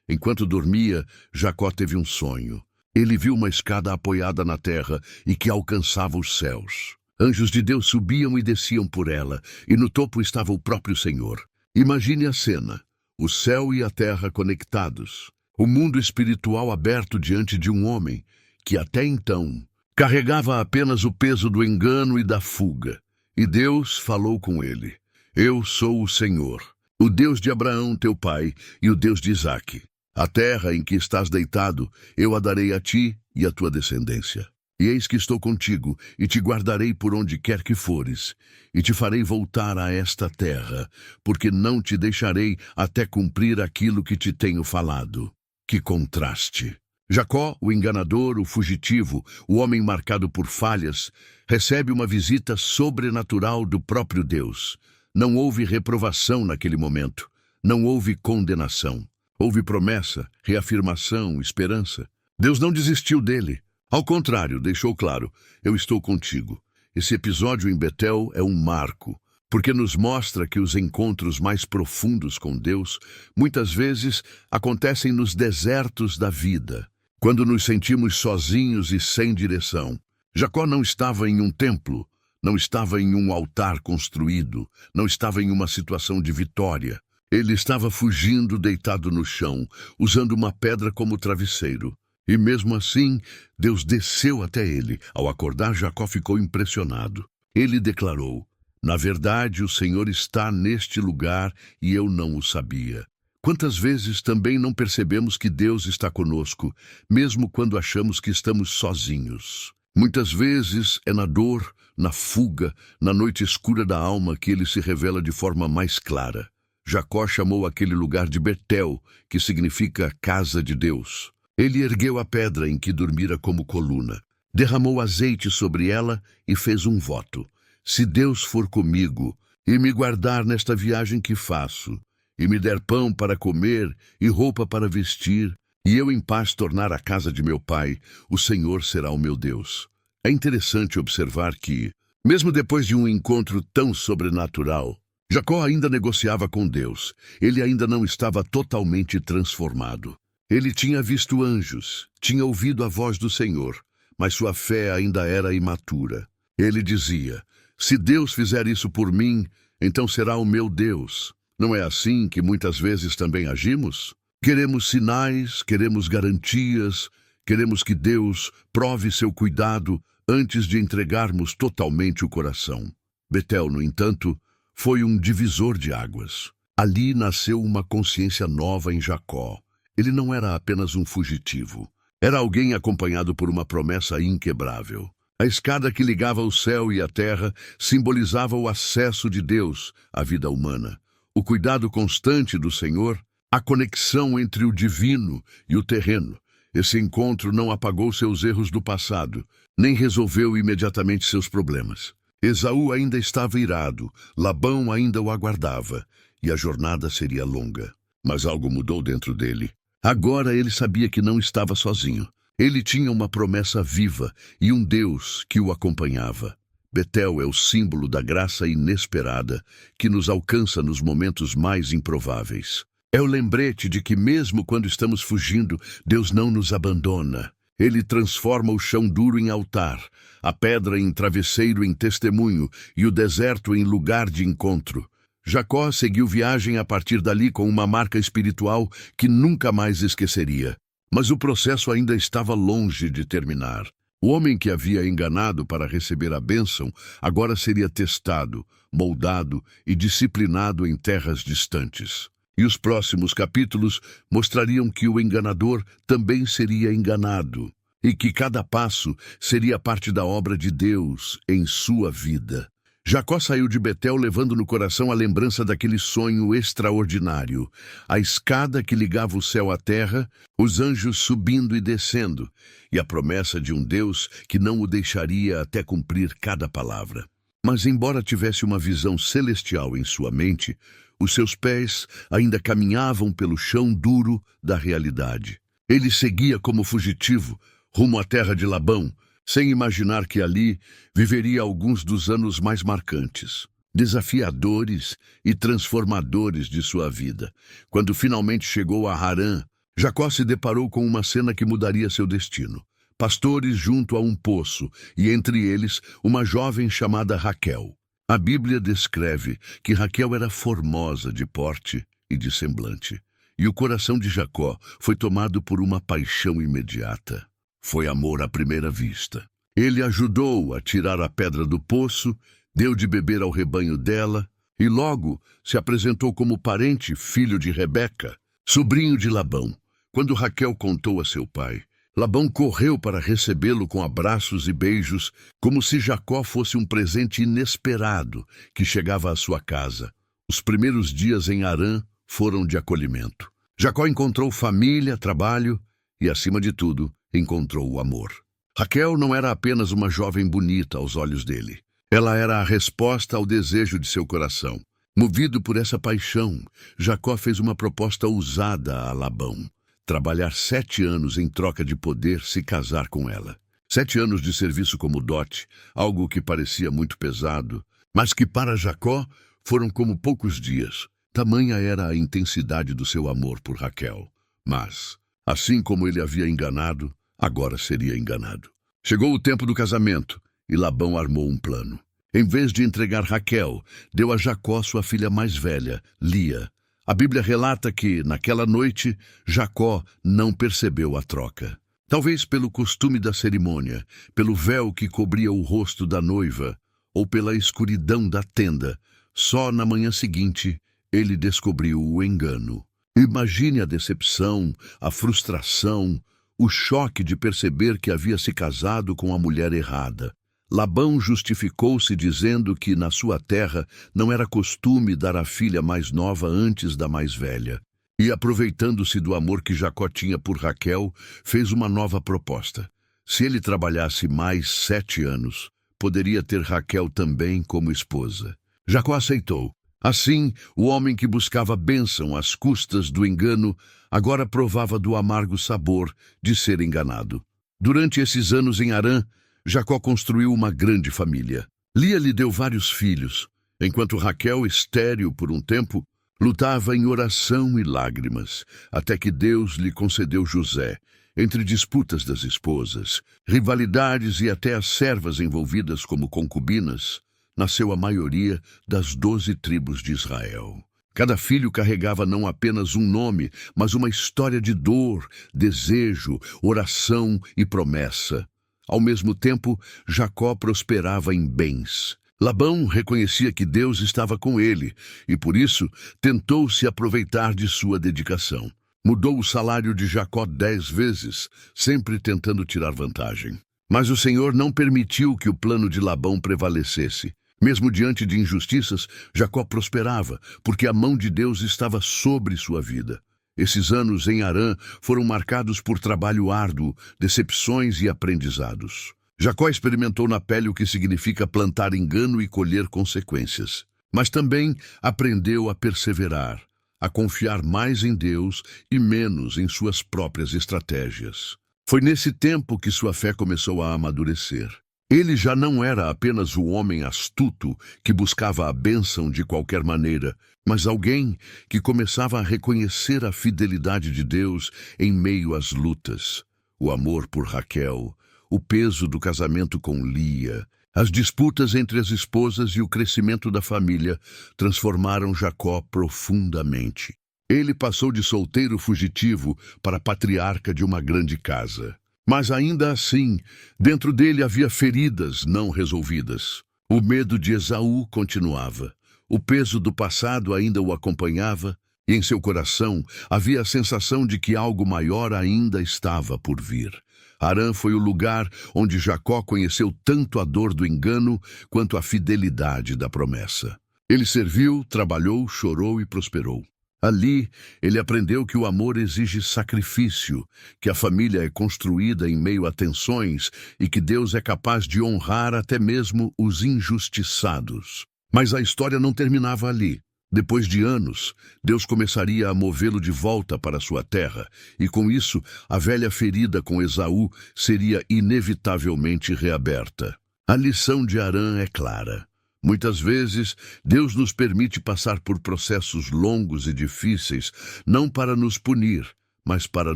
Enquanto dormia, Jacó teve um sonho. Ele viu uma escada apoiada na terra e que alcançava os céus. Anjos de Deus subiam e desciam por ela, e no topo estava o próprio Senhor. Imagine a cena: o céu e a terra conectados, o mundo espiritual aberto diante de um homem que até então carregava apenas o peso do engano e da fuga. E Deus falou com ele: Eu sou o Senhor, o Deus de Abraão, teu pai, e o Deus de Isaque. A terra em que estás deitado, eu a darei a ti e à tua descendência. E eis que estou contigo, e te guardarei por onde quer que fores, e te farei voltar a esta terra, porque não te deixarei até cumprir aquilo que te tenho falado. Que contraste! Jacó, o enganador, o fugitivo, o homem marcado por falhas, recebe uma visita sobrenatural do próprio Deus. Não houve reprovação naquele momento, não houve condenação. Houve promessa, reafirmação, esperança. Deus não desistiu dele. Ao contrário, deixou claro: eu estou contigo. Esse episódio em Betel é um marco, porque nos mostra que os encontros mais profundos com Deus muitas vezes acontecem nos desertos da vida, quando nos sentimos sozinhos e sem direção. Jacó não estava em um templo, não estava em um altar construído, não estava em uma situação de vitória. Ele estava fugindo deitado no chão, usando uma pedra como travesseiro. E mesmo assim, Deus desceu até ele. Ao acordar, Jacó ficou impressionado. Ele declarou: Na verdade, o Senhor está neste lugar e eu não o sabia. Quantas vezes também não percebemos que Deus está conosco, mesmo quando achamos que estamos sozinhos? Muitas vezes é na dor, na fuga, na noite escura da alma que ele se revela de forma mais clara. Jacó chamou aquele lugar de Betel, que significa casa de Deus. Ele ergueu a pedra em que dormira como coluna, derramou azeite sobre ela e fez um voto: Se Deus for comigo e me guardar nesta viagem que faço, e me der pão para comer e roupa para vestir, e eu em paz tornar a casa de meu pai, o Senhor será o meu Deus. É interessante observar que, mesmo depois de um encontro tão sobrenatural, Jacó ainda negociava com Deus. Ele ainda não estava totalmente transformado. Ele tinha visto anjos, tinha ouvido a voz do Senhor, mas sua fé ainda era imatura. Ele dizia: Se Deus fizer isso por mim, então será o meu Deus. Não é assim que muitas vezes também agimos? Queremos sinais, queremos garantias, queremos que Deus prove seu cuidado antes de entregarmos totalmente o coração. Betel, no entanto, foi um divisor de águas. Ali nasceu uma consciência nova em Jacó. Ele não era apenas um fugitivo. Era alguém acompanhado por uma promessa inquebrável. A escada que ligava o céu e a terra simbolizava o acesso de Deus à vida humana, o cuidado constante do Senhor, a conexão entre o divino e o terreno. Esse encontro não apagou seus erros do passado, nem resolveu imediatamente seus problemas. Esaú ainda estava irado, Labão ainda o aguardava, e a jornada seria longa. Mas algo mudou dentro dele. Agora ele sabia que não estava sozinho. Ele tinha uma promessa viva e um Deus que o acompanhava. Betel é o símbolo da graça inesperada que nos alcança nos momentos mais improváveis. É o lembrete de que mesmo quando estamos fugindo, Deus não nos abandona. Ele transforma o chão duro em altar, a pedra em travesseiro em testemunho e o deserto em lugar de encontro. Jacó seguiu viagem a partir dali com uma marca espiritual que nunca mais esqueceria. Mas o processo ainda estava longe de terminar. O homem que havia enganado para receber a bênção agora seria testado, moldado e disciplinado em terras distantes. E os próximos capítulos mostrariam que o enganador também seria enganado, e que cada passo seria parte da obra de Deus em sua vida. Jacó saiu de Betel levando no coração a lembrança daquele sonho extraordinário, a escada que ligava o céu à terra, os anjos subindo e descendo, e a promessa de um Deus que não o deixaria até cumprir cada palavra. Mas embora tivesse uma visão celestial em sua mente, os seus pés ainda caminhavam pelo chão duro da realidade. Ele seguia como fugitivo, rumo à terra de Labão, sem imaginar que ali viveria alguns dos anos mais marcantes, desafiadores e transformadores de sua vida. Quando finalmente chegou a Harã, Jacó se deparou com uma cena que mudaria seu destino. Pastores junto a um poço, e entre eles uma jovem chamada Raquel. A Bíblia descreve que Raquel era formosa de porte e de semblante, e o coração de Jacó foi tomado por uma paixão imediata. Foi amor à primeira vista. Ele ajudou a tirar a pedra do poço, deu de beber ao rebanho dela e logo se apresentou como parente, filho de Rebeca, sobrinho de Labão. Quando Raquel contou a seu pai, Labão correu para recebê-lo com abraços e beijos, como se Jacó fosse um presente inesperado que chegava à sua casa. Os primeiros dias em Harã foram de acolhimento. Jacó encontrou família, trabalho e, acima de tudo, encontrou o amor. Raquel não era apenas uma jovem bonita aos olhos dele. Ela era a resposta ao desejo de seu coração. Movido por essa paixão, Jacó fez uma proposta ousada a Labão: trabalhar 7 anos em troca de poder se casar com ela. 7 anos de serviço como dote, algo que parecia muito pesado, mas que para Jacó foram como poucos dias. Tamanha era a intensidade do seu amor por Raquel. Mas, assim como ele havia enganado, agora seria enganado. Chegou o tempo do casamento e Labão armou um plano. Em vez de entregar Raquel, deu a Jacó sua filha mais velha, Lia. A Bíblia relata que, naquela noite, Jacó não percebeu a troca. Talvez pelo costume da cerimônia, pelo véu que cobria o rosto da noiva, ou pela escuridão da tenda, só na manhã seguinte ele descobriu o engano. Imagine a decepção, a frustração, o choque de perceber que havia se casado com a mulher errada. Labão justificou-se dizendo que na sua terra não era costume dar a filha mais nova antes da mais velha. E, aproveitando-se do amor que Jacó tinha por Raquel, fez uma nova proposta. Se ele trabalhasse mais 7 anos, poderia ter Raquel também como esposa. Jacó aceitou. Assim, o homem que buscava bênção às custas do engano, agora provava do amargo sabor de ser enganado. Durante esses anos em Harã, Jacó construiu uma grande família. Lia lhe deu vários filhos, enquanto Raquel, estéril por um tempo, lutava em oração e lágrimas, até que Deus lhe concedeu José. Entre disputas das esposas, rivalidades e até as servas envolvidas como concubinas, nasceu a maioria das 12 tribos de Israel. Cada filho carregava não apenas um nome, mas uma história de dor, desejo, oração e promessa. Ao mesmo tempo, Jacó prosperava em bens. Labão reconhecia que Deus estava com ele e, por isso, tentou se aproveitar de sua dedicação. Mudou o salário de Jacó 10 vezes, sempre tentando tirar vantagem. Mas o Senhor não permitiu que o plano de Labão prevalecesse. Mesmo diante de injustiças, Jacó prosperava, porque a mão de Deus estava sobre sua vida. Esses anos em Harã foram marcados por trabalho árduo, decepções e aprendizados. Jacó experimentou na pele o que significa plantar engano e colher consequências. Mas também aprendeu a perseverar, a confiar mais em Deus e menos em suas próprias estratégias. Foi nesse tempo que sua fé começou a amadurecer. Ele já não era apenas o homem astuto que buscava a bênção de qualquer maneira, mas alguém que começava a reconhecer a fidelidade de Deus em meio às lutas. o amor por Raquel, o peso do casamento com Lia, as disputas entre as esposas e o crescimento da família transformaram Jacó profundamente. Ele passou de solteiro fugitivo para patriarca de uma grande casa. Mas ainda assim, dentro dele havia feridas não resolvidas. O medo de Esaú continuava. O peso do passado ainda o acompanhava, e em seu coração havia a sensação de que algo maior ainda estava por vir. Harã foi o lugar onde Jacó conheceu tanto a dor do engano quanto a fidelidade da promessa. Ele serviu, trabalhou, chorou e prosperou. Ali, ele aprendeu que o amor exige sacrifício, que a família é construída em meio a tensões e que Deus é capaz de honrar até mesmo os injustiçados. Mas a história não terminava ali. Depois de anos, Deus começaria a movê-lo de volta para sua terra, e com isso, a velha ferida com Esaú seria inevitavelmente reaberta. A lição de Harã é clara. Muitas vezes, Deus nos permite passar por processos longos e difíceis, não para nos punir, mas para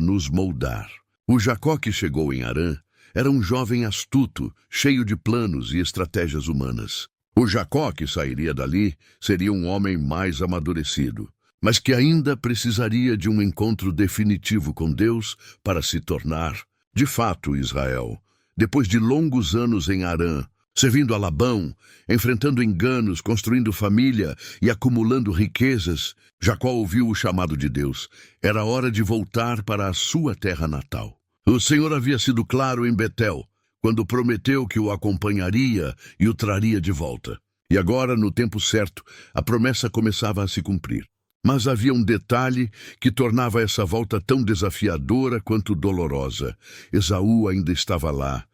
nos moldar. O Jacó que chegou em Harã era um jovem astuto, cheio de planos e estratégias humanas. O Jacó que sairia dali seria um homem mais amadurecido, mas que ainda precisaria de um encontro definitivo com Deus para se tornar, de fato, Israel. Depois de longos anos em Harã, servindo a Labão, enfrentando enganos, construindo família e acumulando riquezas, Jacó ouviu o chamado de Deus. Era hora de voltar para a sua terra natal. O Senhor havia sido claro em Betel, quando prometeu que o acompanharia e o traria de volta. E agora, no tempo certo, a promessa começava a se cumprir. Mas havia um detalhe que tornava essa volta tão desafiadora quanto dolorosa. Esaú ainda estava lá.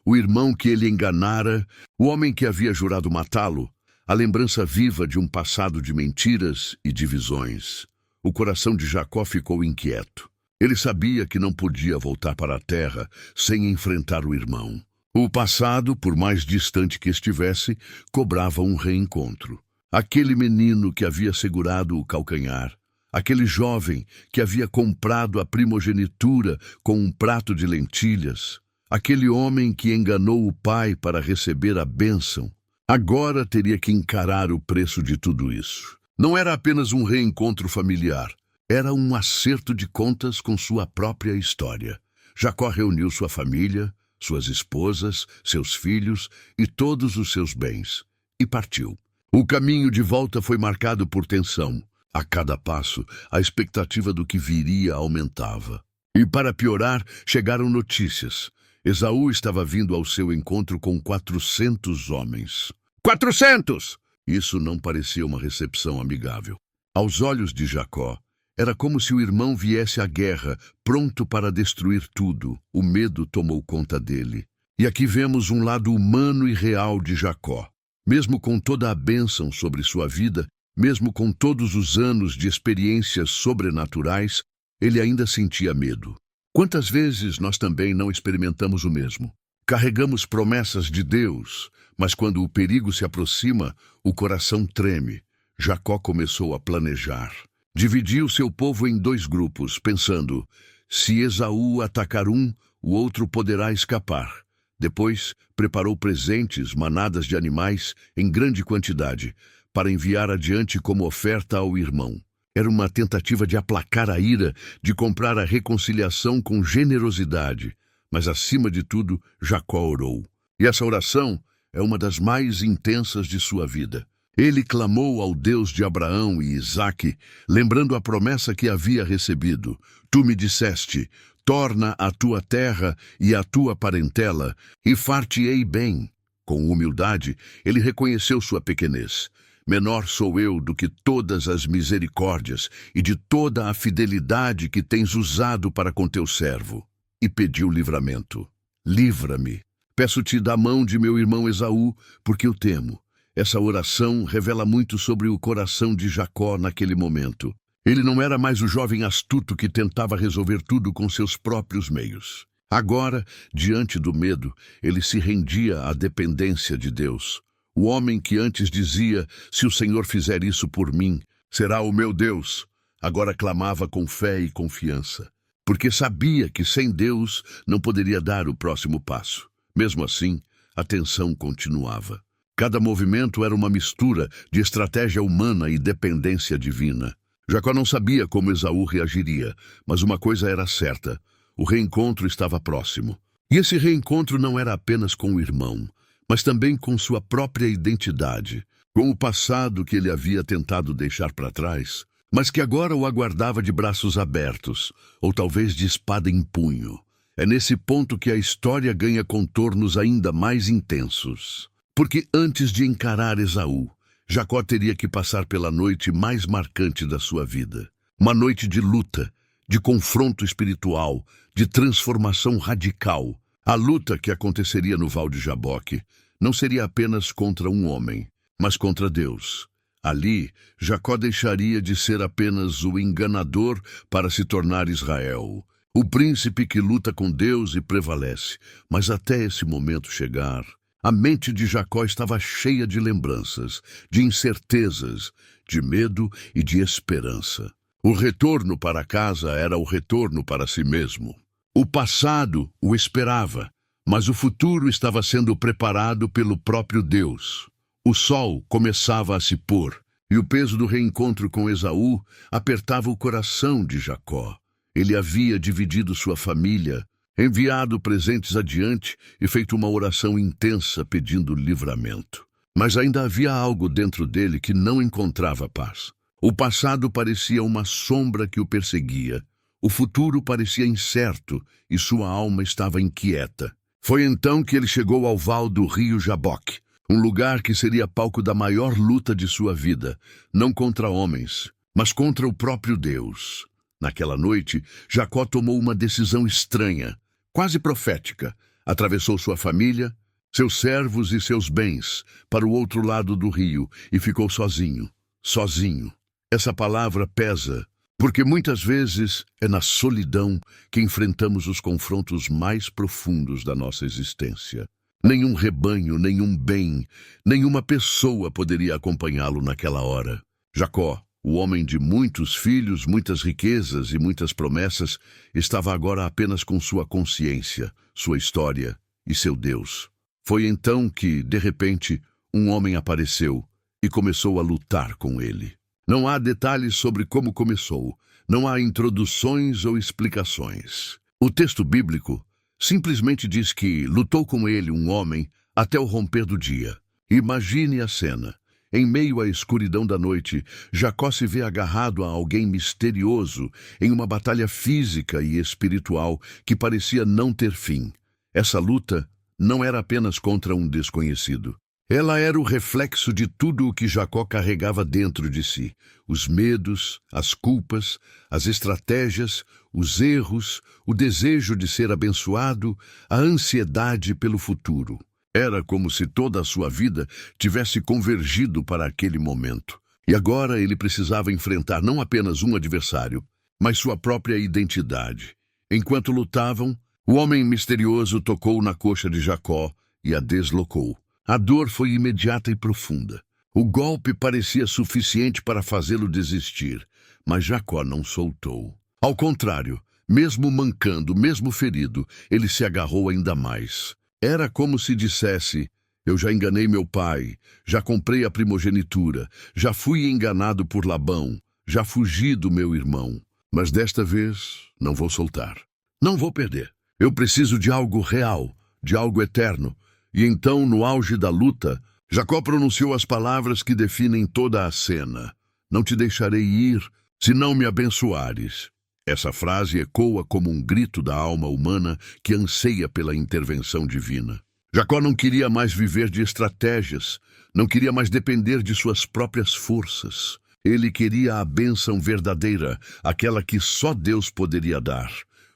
O irmão que ele enganara, o homem que havia jurado matá-lo, a lembrança viva de um passado de mentiras e divisões. O coração de Jacó ficou inquieto. Ele sabia que não podia voltar para a terra sem enfrentar o irmão. O passado, por mais distante que estivesse, cobrava um reencontro. Aquele menino que havia segurado o calcanhar, aquele jovem que havia comprado a primogenitura com um prato de lentilhas, aquele homem que enganou o pai para receber a bênção, agora teria que encarar o preço de tudo isso. Não era apenas um reencontro familiar, era um acerto de contas com sua própria história. Jacó reuniu sua família, suas esposas, seus filhos e todos os seus bens, e partiu. O caminho de volta foi marcado por tensão. A cada passo, a expectativa do que viria aumentava. E para piorar, chegaram notícias. Esaú estava vindo ao seu encontro com 400 homens. 400! Isso não parecia uma recepção amigável. Aos olhos de Jacó, era como se o irmão viesse à guerra, pronto para destruir tudo. O medo tomou conta dele. E aqui vemos um lado humano e real de Jacó. Mesmo com toda a bênção sobre sua vida, mesmo com todos os anos de experiências sobrenaturais, ele ainda sentia medo. Quantas vezes nós também não experimentamos o mesmo? Carregamos promessas de Deus, mas quando o perigo se aproxima, o coração treme. Jacó começou a planejar. Dividiu seu povo em 2 grupos, pensando, se Esaú atacar um, o outro poderá escapar. Depois, preparou presentes, manadas de animais, em grande quantidade, para enviar adiante como oferta ao irmão. Era uma tentativa de aplacar a ira, de comprar a reconciliação com generosidade. Mas, acima de tudo, Jacó orou. E essa oração é uma das mais intensas de sua vida. Ele clamou ao Deus de Abraão e Isaque, lembrando a promessa que havia recebido. Tu me disseste, torna a tua terra e a tua parentela, e far-te-ei bem. Com humildade, ele reconheceu sua pequenez. Menor sou eu do que todas as misericórdias e de toda a fidelidade que tens usado para com teu servo. E pediu livramento. Livra-me. Peço-te da mão de meu irmão Esaú, porque o temo. Essa oração revela muito sobre o coração de Jacó naquele momento. Ele não era mais o jovem astuto que tentava resolver tudo com seus próprios meios. Agora, diante do medo, ele se rendia à dependência de Deus. O homem que antes dizia, se o Senhor fizer isso por mim, será o meu Deus, agora clamava com fé e confiança. porque sabia que sem Deus não poderia dar o próximo passo. Mesmo assim, a tensão continuava. Cada movimento era uma mistura de estratégia humana e dependência divina. Jacó não sabia como Esaú reagiria, mas uma coisa era certa: o reencontro estava próximo. E esse reencontro não era apenas com o irmão, mas também com sua própria identidade, com o passado que ele havia tentado deixar para trás, mas que agora o aguardava de braços abertos, ou talvez de espada em punho. É nesse ponto que a história ganha contornos ainda mais intensos. Porque antes de encarar Esaú, Jacó teria que passar pela noite mais marcante da sua vida. Uma noite de luta, de confronto espiritual, de transformação radical. A luta que aconteceria no Val de Jaboque não seria apenas contra um homem, mas contra Deus. Ali, Jacó deixaria de ser apenas o enganador para se tornar Israel, o príncipe que luta com Deus e prevalece. Mas até esse momento chegar, a mente de Jacó estava cheia de lembranças, de incertezas, de medo e de esperança. O retorno para casa era o retorno para si mesmo. O passado o esperava, mas o futuro estava sendo preparado pelo próprio Deus. O sol começava a se pôr, e o peso do reencontro com Esaú apertava o coração de Jacó. Ele havia dividido sua família, enviado presentes adiante e feito uma oração intensa pedindo livramento. Mas ainda havia algo dentro dele que não encontrava paz. O passado parecia uma sombra que o perseguia. O futuro parecia incerto e sua alma estava inquieta. Foi então que ele chegou ao val do rio Jaboque, um lugar que seria palco da maior luta de sua vida, não contra homens, mas contra o próprio Deus. Naquela noite, Jacó tomou uma decisão estranha, quase profética. Atravessou sua família, seus servos e seus bens para o outro lado do rio e ficou sozinho. Sozinho. Essa palavra pesa, porque muitas vezes é na solidão que enfrentamos os confrontos mais profundos da nossa existência. Nenhum rebanho, nenhum bem, nenhuma pessoa poderia acompanhá-lo naquela hora. Jacó, o homem de muitos filhos, muitas riquezas e muitas promessas, estava agora apenas com sua consciência, sua história e seu Deus. Foi então que, de repente, um homem apareceu e começou a lutar com ele. Não há detalhes sobre como começou, não há introduções ou explicações. O texto bíblico simplesmente diz que lutou com ele um homem até o romper do dia. Imagine a cena. Em meio à escuridão da noite, Jacó se vê agarrado a alguém misterioso em uma batalha física e espiritual que parecia não ter fim. Essa luta não era apenas contra um desconhecido. Ela era o reflexo de tudo o que Jacó carregava dentro de si: os medos, as culpas, as estratégias, os erros, o desejo de ser abençoado, a ansiedade pelo futuro. Era como se toda a sua vida tivesse convergido para aquele momento. E agora ele precisava enfrentar não apenas um adversário, mas sua própria identidade. Enquanto lutavam, o homem misterioso tocou na coxa de Jacó e a deslocou. A dor foi imediata e profunda. O golpe parecia suficiente para fazê-lo desistir, mas Jacó não soltou. Ao contrário, mesmo mancando, mesmo ferido, ele se agarrou ainda mais. Era como se dissesse: eu já enganei meu pai, já comprei a primogenitura, já fui enganado por Labão, já fugi do meu irmão. Mas desta vez não vou soltar. Não vou perder. Eu preciso de algo real, de algo eterno. E então, no auge da luta, Jacó pronunciou as palavras que definem toda a cena: não te deixarei ir, se não me abençoares. Essa frase ecoa como um grito da alma humana que anseia pela intervenção divina. Jacó não queria mais viver de estratégias, não queria mais depender de suas próprias forças. Ele queria a bênção verdadeira, aquela que só Deus poderia dar.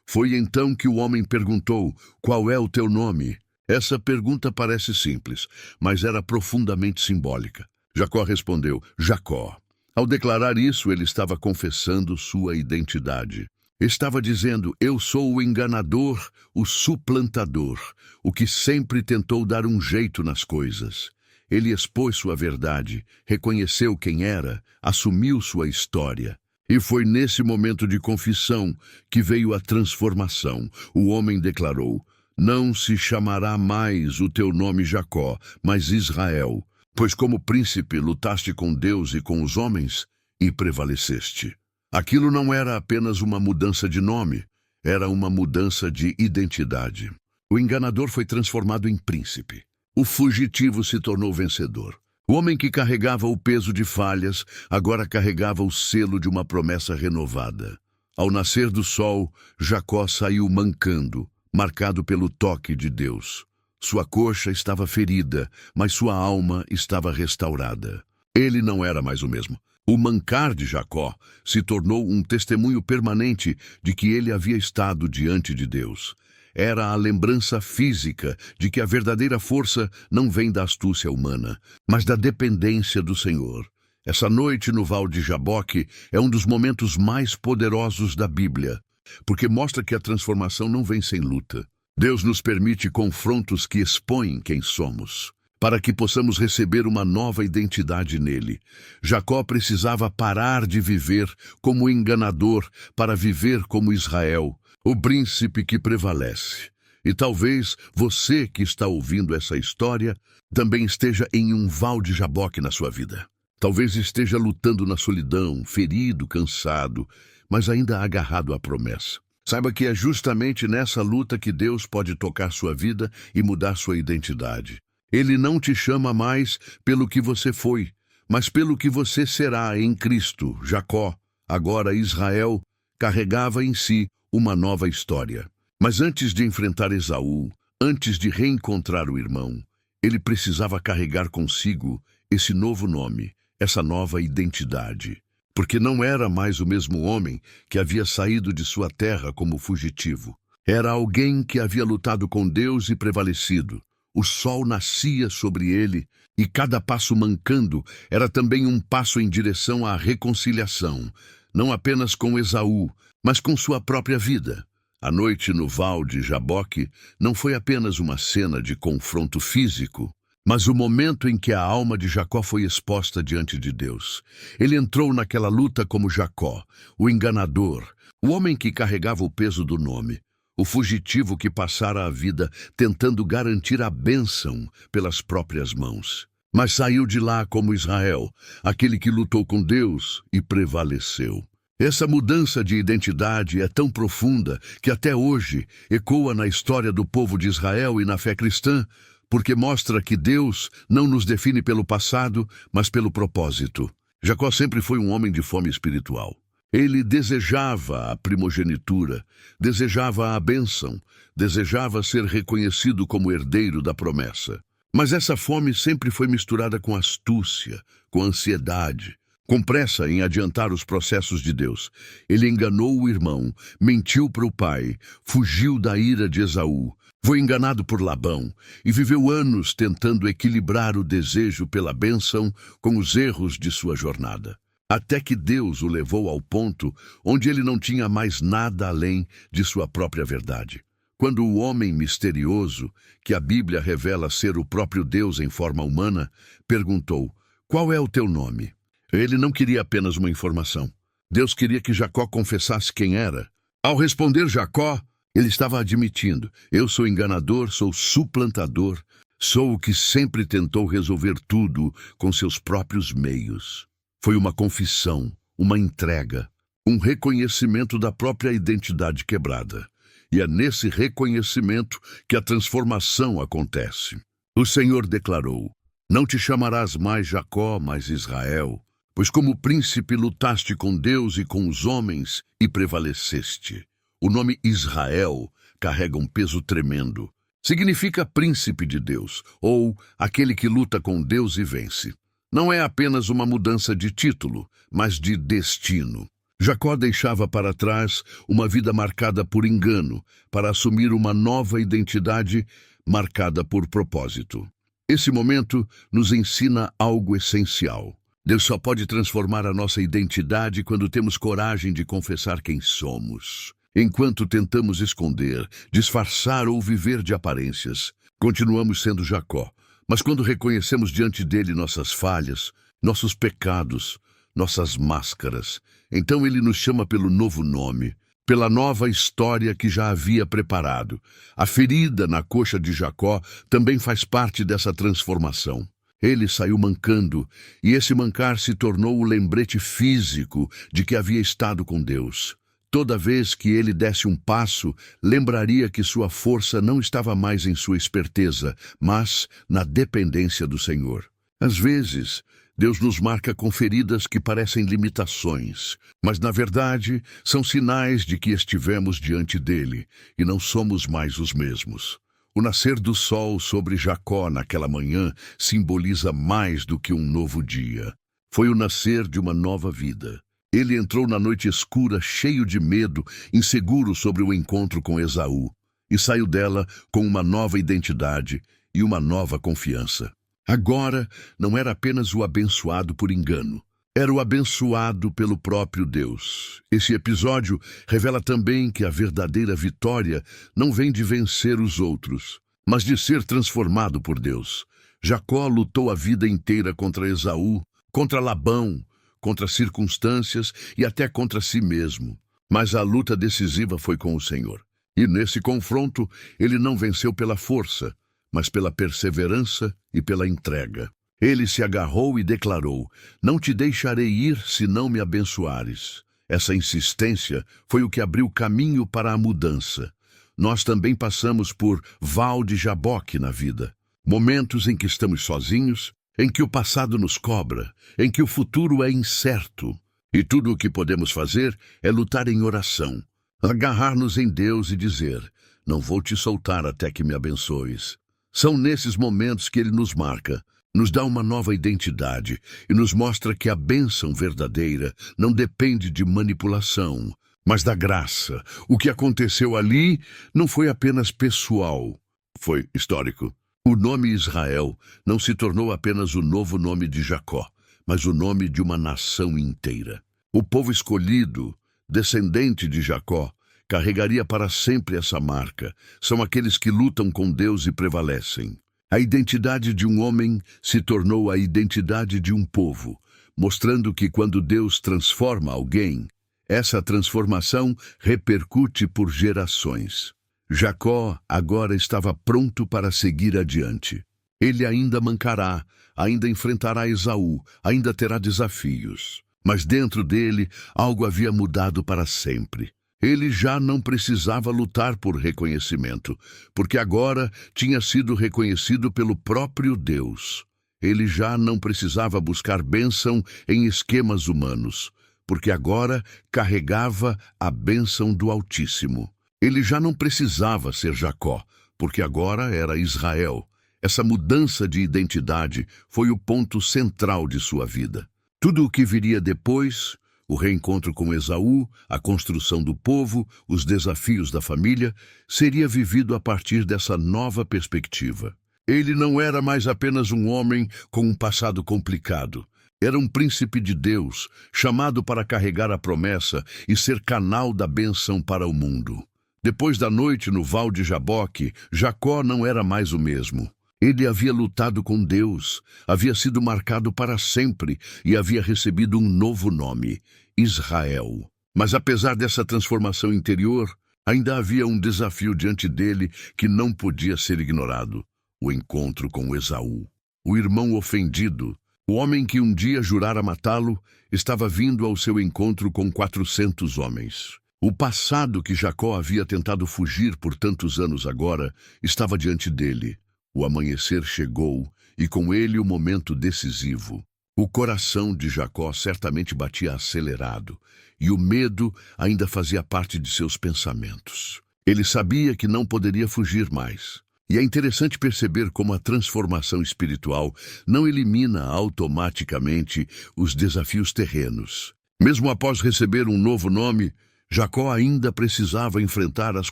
Foi então que o homem perguntou: qual é o teu nome? Essa pergunta parece simples, mas era profundamente simbólica. Jacó respondeu: Jacó. Ao declarar isso, ele estava confessando sua identidade. Estava dizendo: eu sou o enganador, o suplantador, o que sempre tentou dar um jeito nas coisas. Ele expôs sua verdade, reconheceu quem era, assumiu sua história. E foi nesse momento de confissão que veio a transformação. O homem declarou: não se chamará mais o teu nome Jacó, mas Israel, pois como príncipe lutaste com Deus e com os homens e prevaleceste. Aquilo não era apenas uma mudança de nome, era uma mudança de identidade. O enganador foi transformado em príncipe. O fugitivo se tornou vencedor. O homem que carregava o peso de falhas, agora carregava o selo de uma promessa renovada. Ao nascer do sol, Jacó saiu mancando, marcado pelo toque de Deus. Sua coxa estava ferida, mas sua alma estava restaurada. Ele não era mais o mesmo. O mancar de Jacó se tornou um testemunho permanente de que ele havia estado diante de Deus. Era a lembrança física de que a verdadeira força não vem da astúcia humana, mas da dependência do Senhor. Essa noite no Val de Jaboque é um dos momentos mais poderosos da Bíblia, porque mostra que a transformação não vem sem luta. Deus nos permite confrontos que expõem quem somos, para que possamos receber uma nova identidade nele. Jacó precisava parar de viver como enganador para viver como Israel, o príncipe que prevalece. E talvez você que está ouvindo essa história também esteja em um val de Jaboque na sua vida. Talvez esteja lutando na solidão, ferido, cansado, mas ainda agarrado à promessa. Saiba que é justamente nessa luta que Deus pode tocar sua vida e mudar sua identidade. Ele não te chama mais pelo que você foi, mas pelo que você será em Cristo. Jacó, agora Israel, carregava em si uma nova história. Mas antes de enfrentar Esaú, antes de reencontrar o irmão, ele precisava carregar consigo esse novo nome, essa nova identidade. Porque não era mais o mesmo homem que havia saído de sua terra como fugitivo. Era alguém que havia lutado com Deus e prevalecido. O sol nascia sobre ele, e cada passo mancando era também um passo em direção à reconciliação, não apenas com Esaú, mas com sua própria vida. A noite no Val de Jaboque não foi apenas uma cena de confronto físico, mas o momento em que a alma de Jacó foi exposta diante de Deus. Ele entrou naquela luta como Jacó, o enganador, o homem que carregava o peso do nome, o fugitivo que passara a vida tentando garantir a bênção pelas próprias mãos. Mas saiu de lá como Israel, aquele que lutou com Deus e prevaleceu. Essa mudança de identidade é tão profunda que até hoje ecoa na história do povo de Israel e na fé cristã, porque mostra que Deus não nos define pelo passado, mas pelo propósito. Jacó sempre foi um homem de fome espiritual. Ele desejava a primogenitura, desejava a bênção, desejava ser reconhecido como herdeiro da promessa. Mas essa fome sempre foi misturada com astúcia, com ansiedade, com pressa em adiantar os processos de Deus. Ele enganou o irmão, mentiu para o pai, fugiu da ira de Esaú, foi enganado por Labão e viveu anos tentando equilibrar o desejo pela bênção com os erros de sua jornada. Até que Deus o levou ao ponto onde ele não tinha mais nada além de sua própria verdade. Quando o homem misterioso, que a Bíblia revela ser o próprio Deus em forma humana, perguntou: "Qual é o teu nome?" Ele não queria apenas uma informação. Deus queria que Jacó confessasse quem era. Ao responder Jacó, ele estava admitindo: "Eu sou enganador, sou suplantador, sou o que sempre tentou resolver tudo com seus próprios meios." Foi uma confissão, uma entrega, um reconhecimento da própria identidade quebrada. E é nesse reconhecimento que a transformação acontece. O Senhor declarou: "Não te chamarás mais Jacó, mas Israel, pois como príncipe lutaste com Deus e com os homens e prevaleceste." O nome Israel carrega um peso tremendo. Significa príncipe de Deus, ou aquele que luta com Deus e vence. Não é apenas uma mudança de título, mas de destino. Jacó deixava para trás uma vida marcada por engano, para assumir uma nova identidade marcada por propósito. Esse momento nos ensina algo essencial. Deus só pode transformar a nossa identidade quando temos coragem de confessar quem somos. Enquanto tentamos esconder, disfarçar ou viver de aparências, continuamos sendo Jacó. Mas quando reconhecemos diante dele nossas falhas, nossos pecados, nossas máscaras. Então ele nos chama pelo novo nome, pela nova história que já havia preparado. A ferida na coxa de Jacó também faz parte dessa transformação. Ele saiu mancando, e esse mancar se tornou o lembrete físico de que havia estado com Deus. Toda vez que ele desse um passo, lembraria que sua força não estava mais em sua esperteza, mas na dependência do Senhor. Às vezes, Deus nos marca com feridas que parecem limitações, mas na verdade são sinais de que estivemos diante dele e não somos mais os mesmos. O nascer do sol sobre Jacó naquela manhã simboliza mais do que um novo dia. Foi o nascer de uma nova vida. Ele entrou na noite escura cheio de medo, inseguro sobre o encontro com Esaú, e saiu dela com uma nova identidade e uma nova confiança. Agora não era apenas o abençoado por engano, era o abençoado pelo próprio Deus. Esse episódio revela também que a verdadeira vitória não vem de vencer os outros, mas de ser transformado por Deus. Jacó lutou a vida inteira contra Esaú, contra Labão, contra circunstâncias e até contra si mesmo. Mas a luta decisiva foi com o Senhor. E nesse confronto, ele não venceu pela força, mas pela perseverança e pela entrega. Ele se agarrou e declarou: "Não te deixarei ir se não me abençoares." Essa insistência foi o que abriu caminho para a mudança. Nós também passamos por val de Jaboque na vida. Momentos em que estamos sozinhos, em que o passado nos cobra, em que o futuro é incerto. E tudo o que podemos fazer é lutar em oração, agarrar-nos em Deus e dizer: "Não vou te soltar até que me abençoes." São nesses momentos que ele nos marca, nos dá uma nova identidade e nos mostra que a bênção verdadeira não depende de manipulação, mas da graça. O que aconteceu ali não foi apenas pessoal, foi histórico. O nome Israel não se tornou apenas o novo nome de Jacó, mas o nome de uma nação inteira. O povo escolhido, descendente de Jacó, carregaria para sempre essa marca. São aqueles que lutam com Deus e prevalecem. A identidade de um homem se tornou a identidade de um povo, mostrando que quando Deus transforma alguém, essa transformação repercute por gerações. Jacó agora estava pronto para seguir adiante. Ele ainda mancará, ainda enfrentará Esaú, ainda terá desafios. Mas dentro dele, algo havia mudado para sempre. Ele já não precisava lutar por reconhecimento, porque agora tinha sido reconhecido pelo próprio Deus. Ele já não precisava buscar bênção em esquemas humanos, porque agora carregava a bênção do Altíssimo. Ele já não precisava ser Jacó, porque agora era Israel. Essa mudança de identidade foi o ponto central de sua vida. Tudo o que viria depois, o reencontro com Esaú, a construção do povo, os desafios da família, seria vivido a partir dessa nova perspectiva. Ele não era mais apenas um homem com um passado complicado. Era um príncipe de Deus, chamado para carregar a promessa e ser canal da bênção para o mundo. Depois da noite no Val de Jaboque, Jacó não era mais o mesmo. Ele havia lutado com Deus, havia sido marcado para sempre e havia recebido um novo nome, Israel. Mas apesar dessa transformação interior, ainda havia um desafio diante dele que não podia ser ignorado: o encontro com Esaú. O irmão ofendido, o homem que um dia jurara matá-lo, estava vindo ao seu encontro com 400 homens. O passado que Jacó havia tentado fugir por tantos anos agora estava diante dele. O amanhecer chegou, e com ele o momento decisivo. O coração de Jacó certamente batia acelerado, e o medo ainda fazia parte de seus pensamentos. Ele sabia que não poderia fugir mais. E é interessante perceber como a transformação espiritual não elimina automaticamente os desafios terrenos. Mesmo após receber um novo nome, Jacó ainda precisava enfrentar as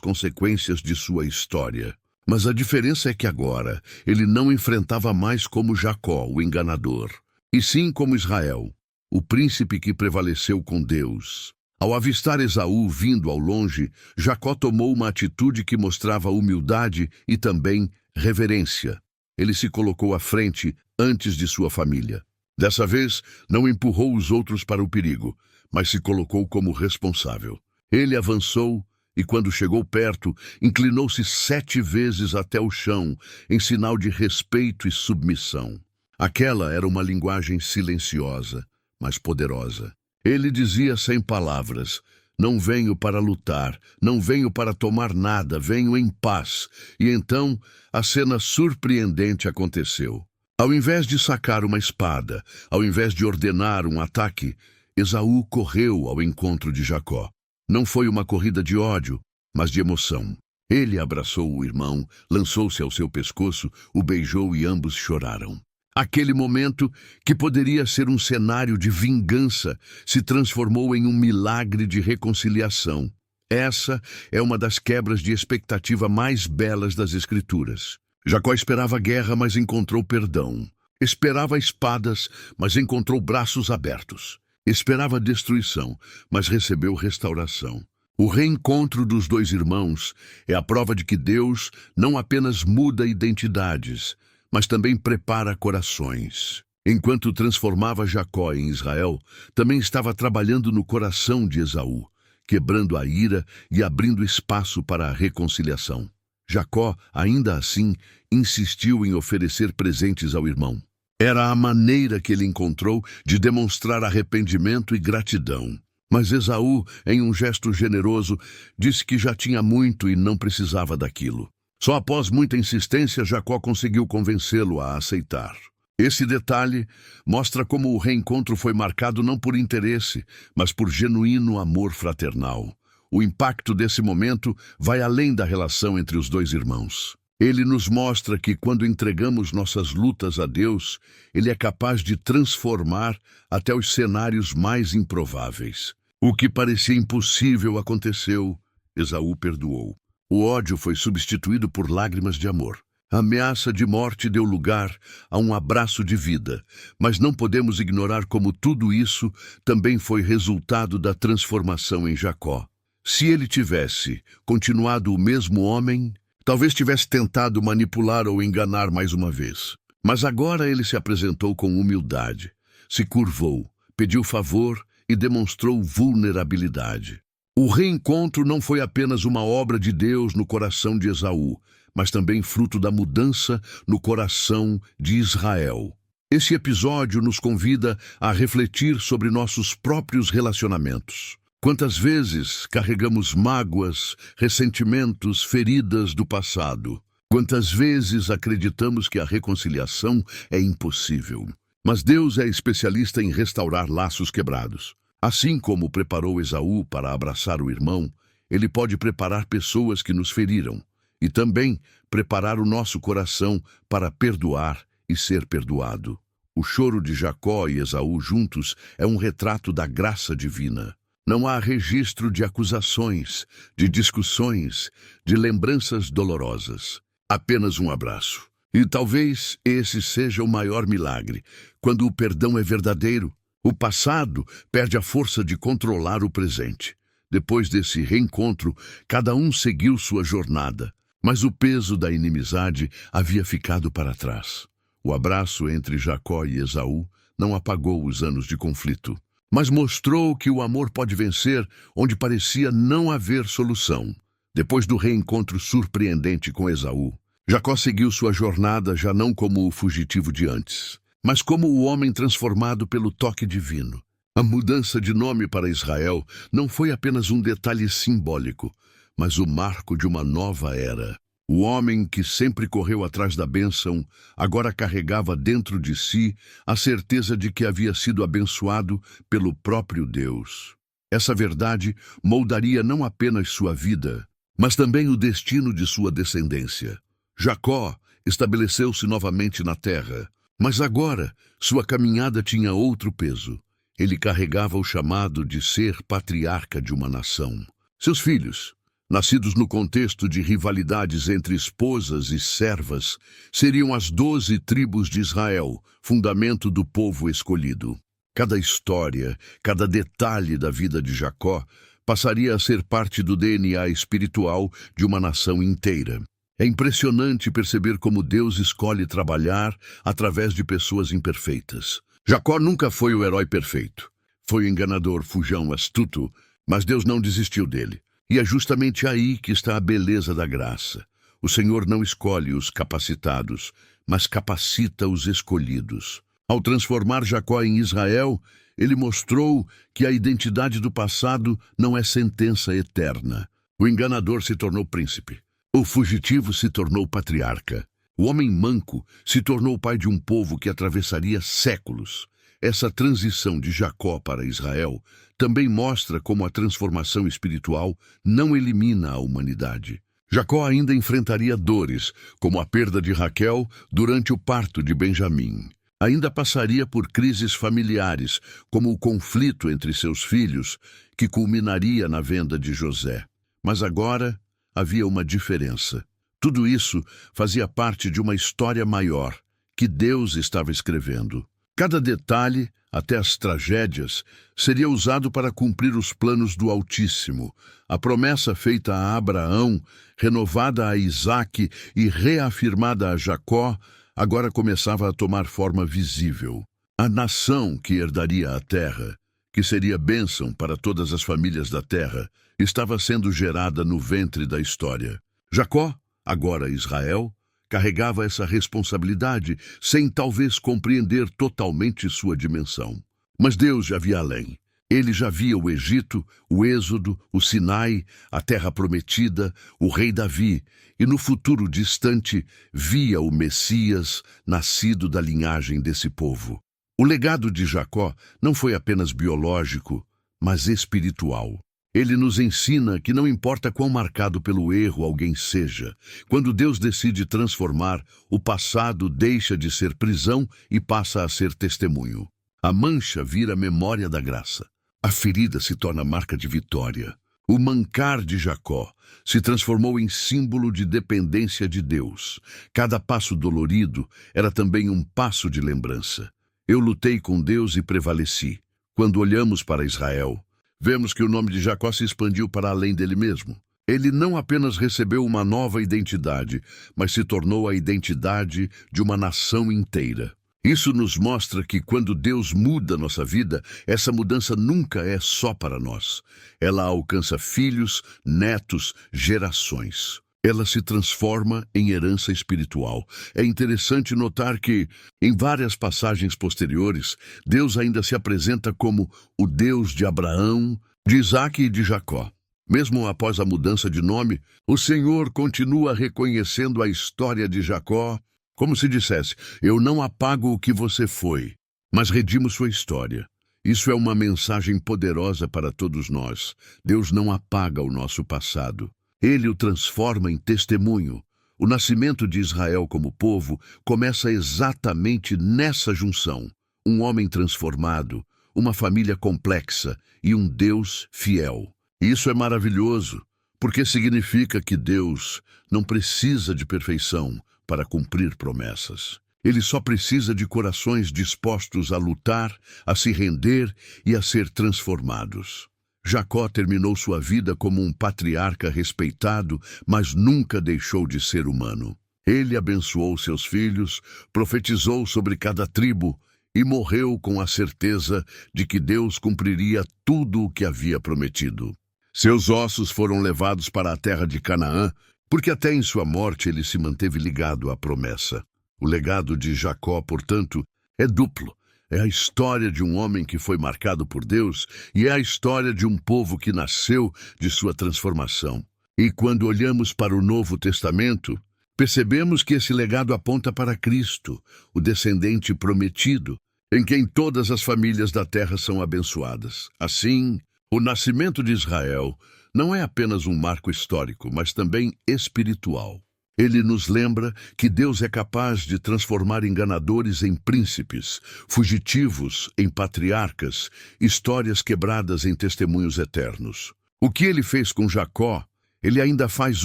consequências de sua história. Mas a diferença é que agora ele não enfrentava mais como Jacó, o enganador, e sim como Israel, o príncipe que prevaleceu com Deus. Ao avistar Esaú vindo ao longe, Jacó tomou uma atitude que mostrava humildade e também reverência. Ele se colocou à frente antes de sua família. Dessa vez, não empurrou os outros para o perigo, mas se colocou como responsável. Ele avançou e, quando chegou perto, inclinou-se 7 vezes até o chão, em sinal de respeito e submissão. Aquela era uma linguagem silenciosa, mas poderosa. Ele dizia sem palavras: não venho para lutar, não venho para tomar nada, venho em paz. E então, a cena surpreendente aconteceu. Ao invés de sacar uma espada, ao invés de ordenar um ataque, Esaú correu ao encontro de Jacó. Não foi uma corrida de ódio, mas de emoção. Ele abraçou o irmão, lançou-se ao seu pescoço, o beijou e ambos choraram. Aquele momento, que poderia ser um cenário de vingança, se transformou em um milagre de reconciliação. Essa é uma das quebras de expectativa mais belas das Escrituras. Jacó esperava guerra, mas encontrou perdão. Esperava espadas, mas encontrou braços abertos. Esperava destruição, mas recebeu restauração. O reencontro dos dois irmãos é a prova de que Deus não apenas muda identidades, mas também prepara corações. Enquanto transformava Jacó em Israel, também estava trabalhando no coração de Esaú, quebrando a ira e abrindo espaço para a reconciliação. Jacó, ainda assim, insistiu em oferecer presentes ao irmão. Era a maneira que ele encontrou de demonstrar arrependimento e gratidão. Mas Esaú, em um gesto generoso, disse que já tinha muito e não precisava daquilo. Só após muita insistência, Jacó conseguiu convencê-lo a aceitar. Esse detalhe mostra como o reencontro foi marcado não por interesse, mas por genuíno amor fraternal. O impacto desse momento vai além da relação entre os dois irmãos. Ele nos mostra que, quando entregamos nossas lutas a Deus, Ele é capaz de transformar até os cenários mais improváveis. O que parecia impossível aconteceu. Esaú perdoou. O ódio foi substituído por lágrimas de amor. A ameaça de morte deu lugar a um abraço de vida, mas não podemos ignorar como tudo isso também foi resultado da transformação em Jacó. Se ele tivesse continuado o mesmo homem, talvez tivesse tentado manipular ou enganar mais uma vez. Mas agora ele se apresentou com humildade, se curvou, pediu favor e demonstrou vulnerabilidade. O reencontro não foi apenas uma obra de Deus no coração de Esaú, mas também fruto da mudança no coração de Israel. Esse episódio nos convida a refletir sobre nossos próprios relacionamentos. Quantas vezes carregamos mágoas, ressentimentos, feridas do passado? Quantas vezes acreditamos que a reconciliação é impossível? Mas Deus é especialista em restaurar laços quebrados. Assim como preparou Esaú para abraçar o irmão, Ele pode preparar pessoas que nos feriram e também preparar o nosso coração para perdoar e ser perdoado. O choro de Jacó e Esaú juntos é um retrato da graça divina. Não há registro de acusações, de discussões, de lembranças dolorosas. Apenas um abraço. E talvez esse seja o maior milagre, quando o perdão é verdadeiro. O passado perde a força de controlar o presente. Depois desse reencontro, cada um seguiu sua jornada, mas o peso da inimizade havia ficado para trás. O abraço entre Jacó e Esaú não apagou os anos de conflito, mas mostrou que o amor pode vencer onde parecia não haver solução. Depois do reencontro surpreendente com Esaú, Jacó seguiu sua jornada já não como o fugitivo de antes, mas como o homem transformado pelo toque divino. A mudança de nome para Israel não foi apenas um detalhe simbólico, mas o marco de uma nova era. O homem que sempre correu atrás da bênção, agora carregava dentro de si a certeza de que havia sido abençoado pelo próprio Deus. Essa verdade moldaria não apenas sua vida, mas também o destino de sua descendência. Jacó estabeleceu-se novamente na terra, mas agora sua caminhada tinha outro peso. Ele carregava o chamado de ser patriarca de uma nação. Seus filhos, nascidos no contexto de rivalidades entre esposas e servas, seriam as 12 tribos de Israel, fundamento do povo escolhido. Cada história, cada detalhe da vida de Jacó passaria a ser parte do DNA espiritual de uma nação inteira. É impressionante perceber como Deus escolhe trabalhar através de pessoas imperfeitas. Jacó nunca foi o herói perfeito. Foi o enganador, fujão, astuto, mas Deus não desistiu dele. E é justamente aí que está a beleza da graça. O Senhor não escolhe os capacitados, mas capacita os escolhidos. Ao transformar Jacó em Israel, ele mostrou que a identidade do passado não é sentença eterna. O enganador se tornou príncipe. O fugitivo se tornou patriarca. O homem manco se tornou pai de um povo que atravessaria séculos. Essa transição de Jacó para Israel também mostra como a transformação espiritual não elimina a humanidade. Jacó ainda enfrentaria dores, como a perda de Raquel durante o parto de Benjamim. Ainda passaria por crises familiares, como o conflito entre seus filhos, que culminaria na venda de José. Mas agora havia uma diferença. Tudo isso fazia parte de uma história maior, que Deus estava escrevendo. Cada detalhe, até as tragédias, seria usado para cumprir os planos do Altíssimo. A promessa feita a Abraão, renovada a Isaque e reafirmada a Jacó, agora começava a tomar forma visível. A nação que herdaria a terra, que seria bênção para todas as famílias da terra, estava sendo gerada no ventre da história. Jacó, agora Israel, carregava essa responsabilidade sem talvez compreender totalmente sua dimensão. Mas Deus já via além. Ele já via o Egito, o Êxodo, o Sinai, a Terra Prometida, o rei Davi, e no futuro distante via o Messias, nascido da linhagem desse povo. O legado de Jacó não foi apenas biológico, mas espiritual. Ele nos ensina que não importa quão marcado pelo erro alguém seja, quando Deus decide transformar, o passado deixa de ser prisão e passa a ser testemunho. A mancha vira memória da graça. A ferida se torna marca de vitória. O mancar de Jacó se transformou em símbolo de dependência de Deus. Cada passo dolorido era também um passo de lembrança. Eu lutei com Deus e prevaleci. Quando olhamos para Israel, vemos que o nome de Jacó se expandiu para além dele mesmo. Ele não apenas recebeu uma nova identidade, mas se tornou a identidade de uma nação inteira. Isso nos mostra que quando Deus muda nossa vida, essa mudança nunca é só para nós. Ela alcança filhos, netos, gerações. Ela se transforma em herança espiritual. É interessante notar que, em várias passagens posteriores, Deus ainda se apresenta como o Deus de Abraão, de Isaque e de Jacó. Mesmo após a mudança de nome, o Senhor continua reconhecendo a história de Jacó, como se dissesse: eu não apago o que você foi, mas redimo sua história. Isso é uma mensagem poderosa para todos nós. Deus não apaga o nosso passado. Ele o transforma em testemunho. O nascimento de Israel como povo começa exatamente nessa junção. Um homem transformado, uma família complexa e um Deus fiel. Isso é maravilhoso, porque significa que Deus não precisa de perfeição para cumprir promessas. Ele só precisa de corações dispostos a lutar, a se render e a ser transformados. Jacó terminou sua vida como um patriarca respeitado, mas nunca deixou de ser humano. Ele abençoou seus filhos, profetizou sobre cada tribo e morreu com a certeza de que Deus cumpriria tudo o que havia prometido. Seus ossos foram levados para a terra de Canaã, porque até em sua morte ele se manteve ligado à promessa. O legado de Jacó, portanto, é duplo. É a história de um homem que foi marcado por Deus e é a história de um povo que nasceu de sua transformação. E quando olhamos para o Novo Testamento, percebemos que esse legado aponta para Cristo, o descendente prometido, em quem todas as famílias da terra são abençoadas. Assim, o nascimento de Israel não é apenas um marco histórico, mas também espiritual. Ele nos lembra que Deus é capaz de transformar enganadores em príncipes, fugitivos em patriarcas, histórias quebradas em testemunhos eternos. O que ele fez com Jacó, ele ainda faz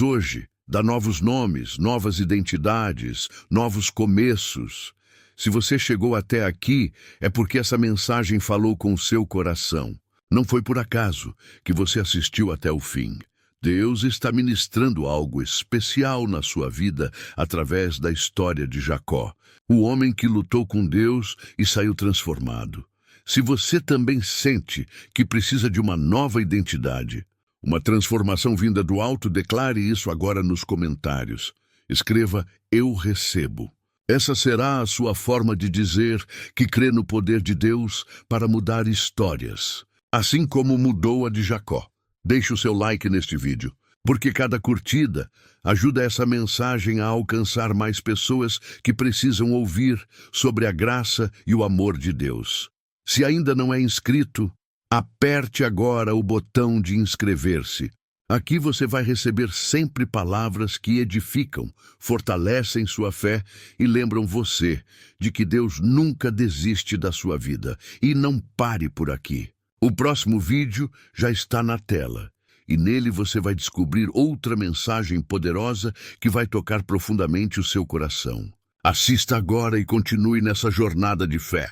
hoje. Dá novos nomes, novas identidades, novos começos. Se você chegou até aqui, é porque essa mensagem falou com o seu coração. Não foi por acaso que você assistiu até o fim. Deus está ministrando algo especial na sua vida através da história de Jacó, o homem que lutou com Deus e saiu transformado. Se você também sente que precisa de uma nova identidade, uma transformação vinda do alto, declare isso agora nos comentários. Escreva: eu recebo. Essa será a sua forma de dizer que crê no poder de Deus para mudar histórias, assim como mudou a de Jacó. Deixe o seu like neste vídeo, porque cada curtida ajuda essa mensagem a alcançar mais pessoas que precisam ouvir sobre a graça e o amor de Deus. Se ainda não é inscrito, aperte agora o botão de inscrever-se. Aqui você vai receber sempre palavras que edificam, fortalecem sua fé e lembram você de que Deus nunca desiste da sua vida. E não pare por aqui. O próximo vídeo já está na tela e nele você vai descobrir outra mensagem poderosa que vai tocar profundamente o seu coração. Assista agora e continue nessa jornada de fé.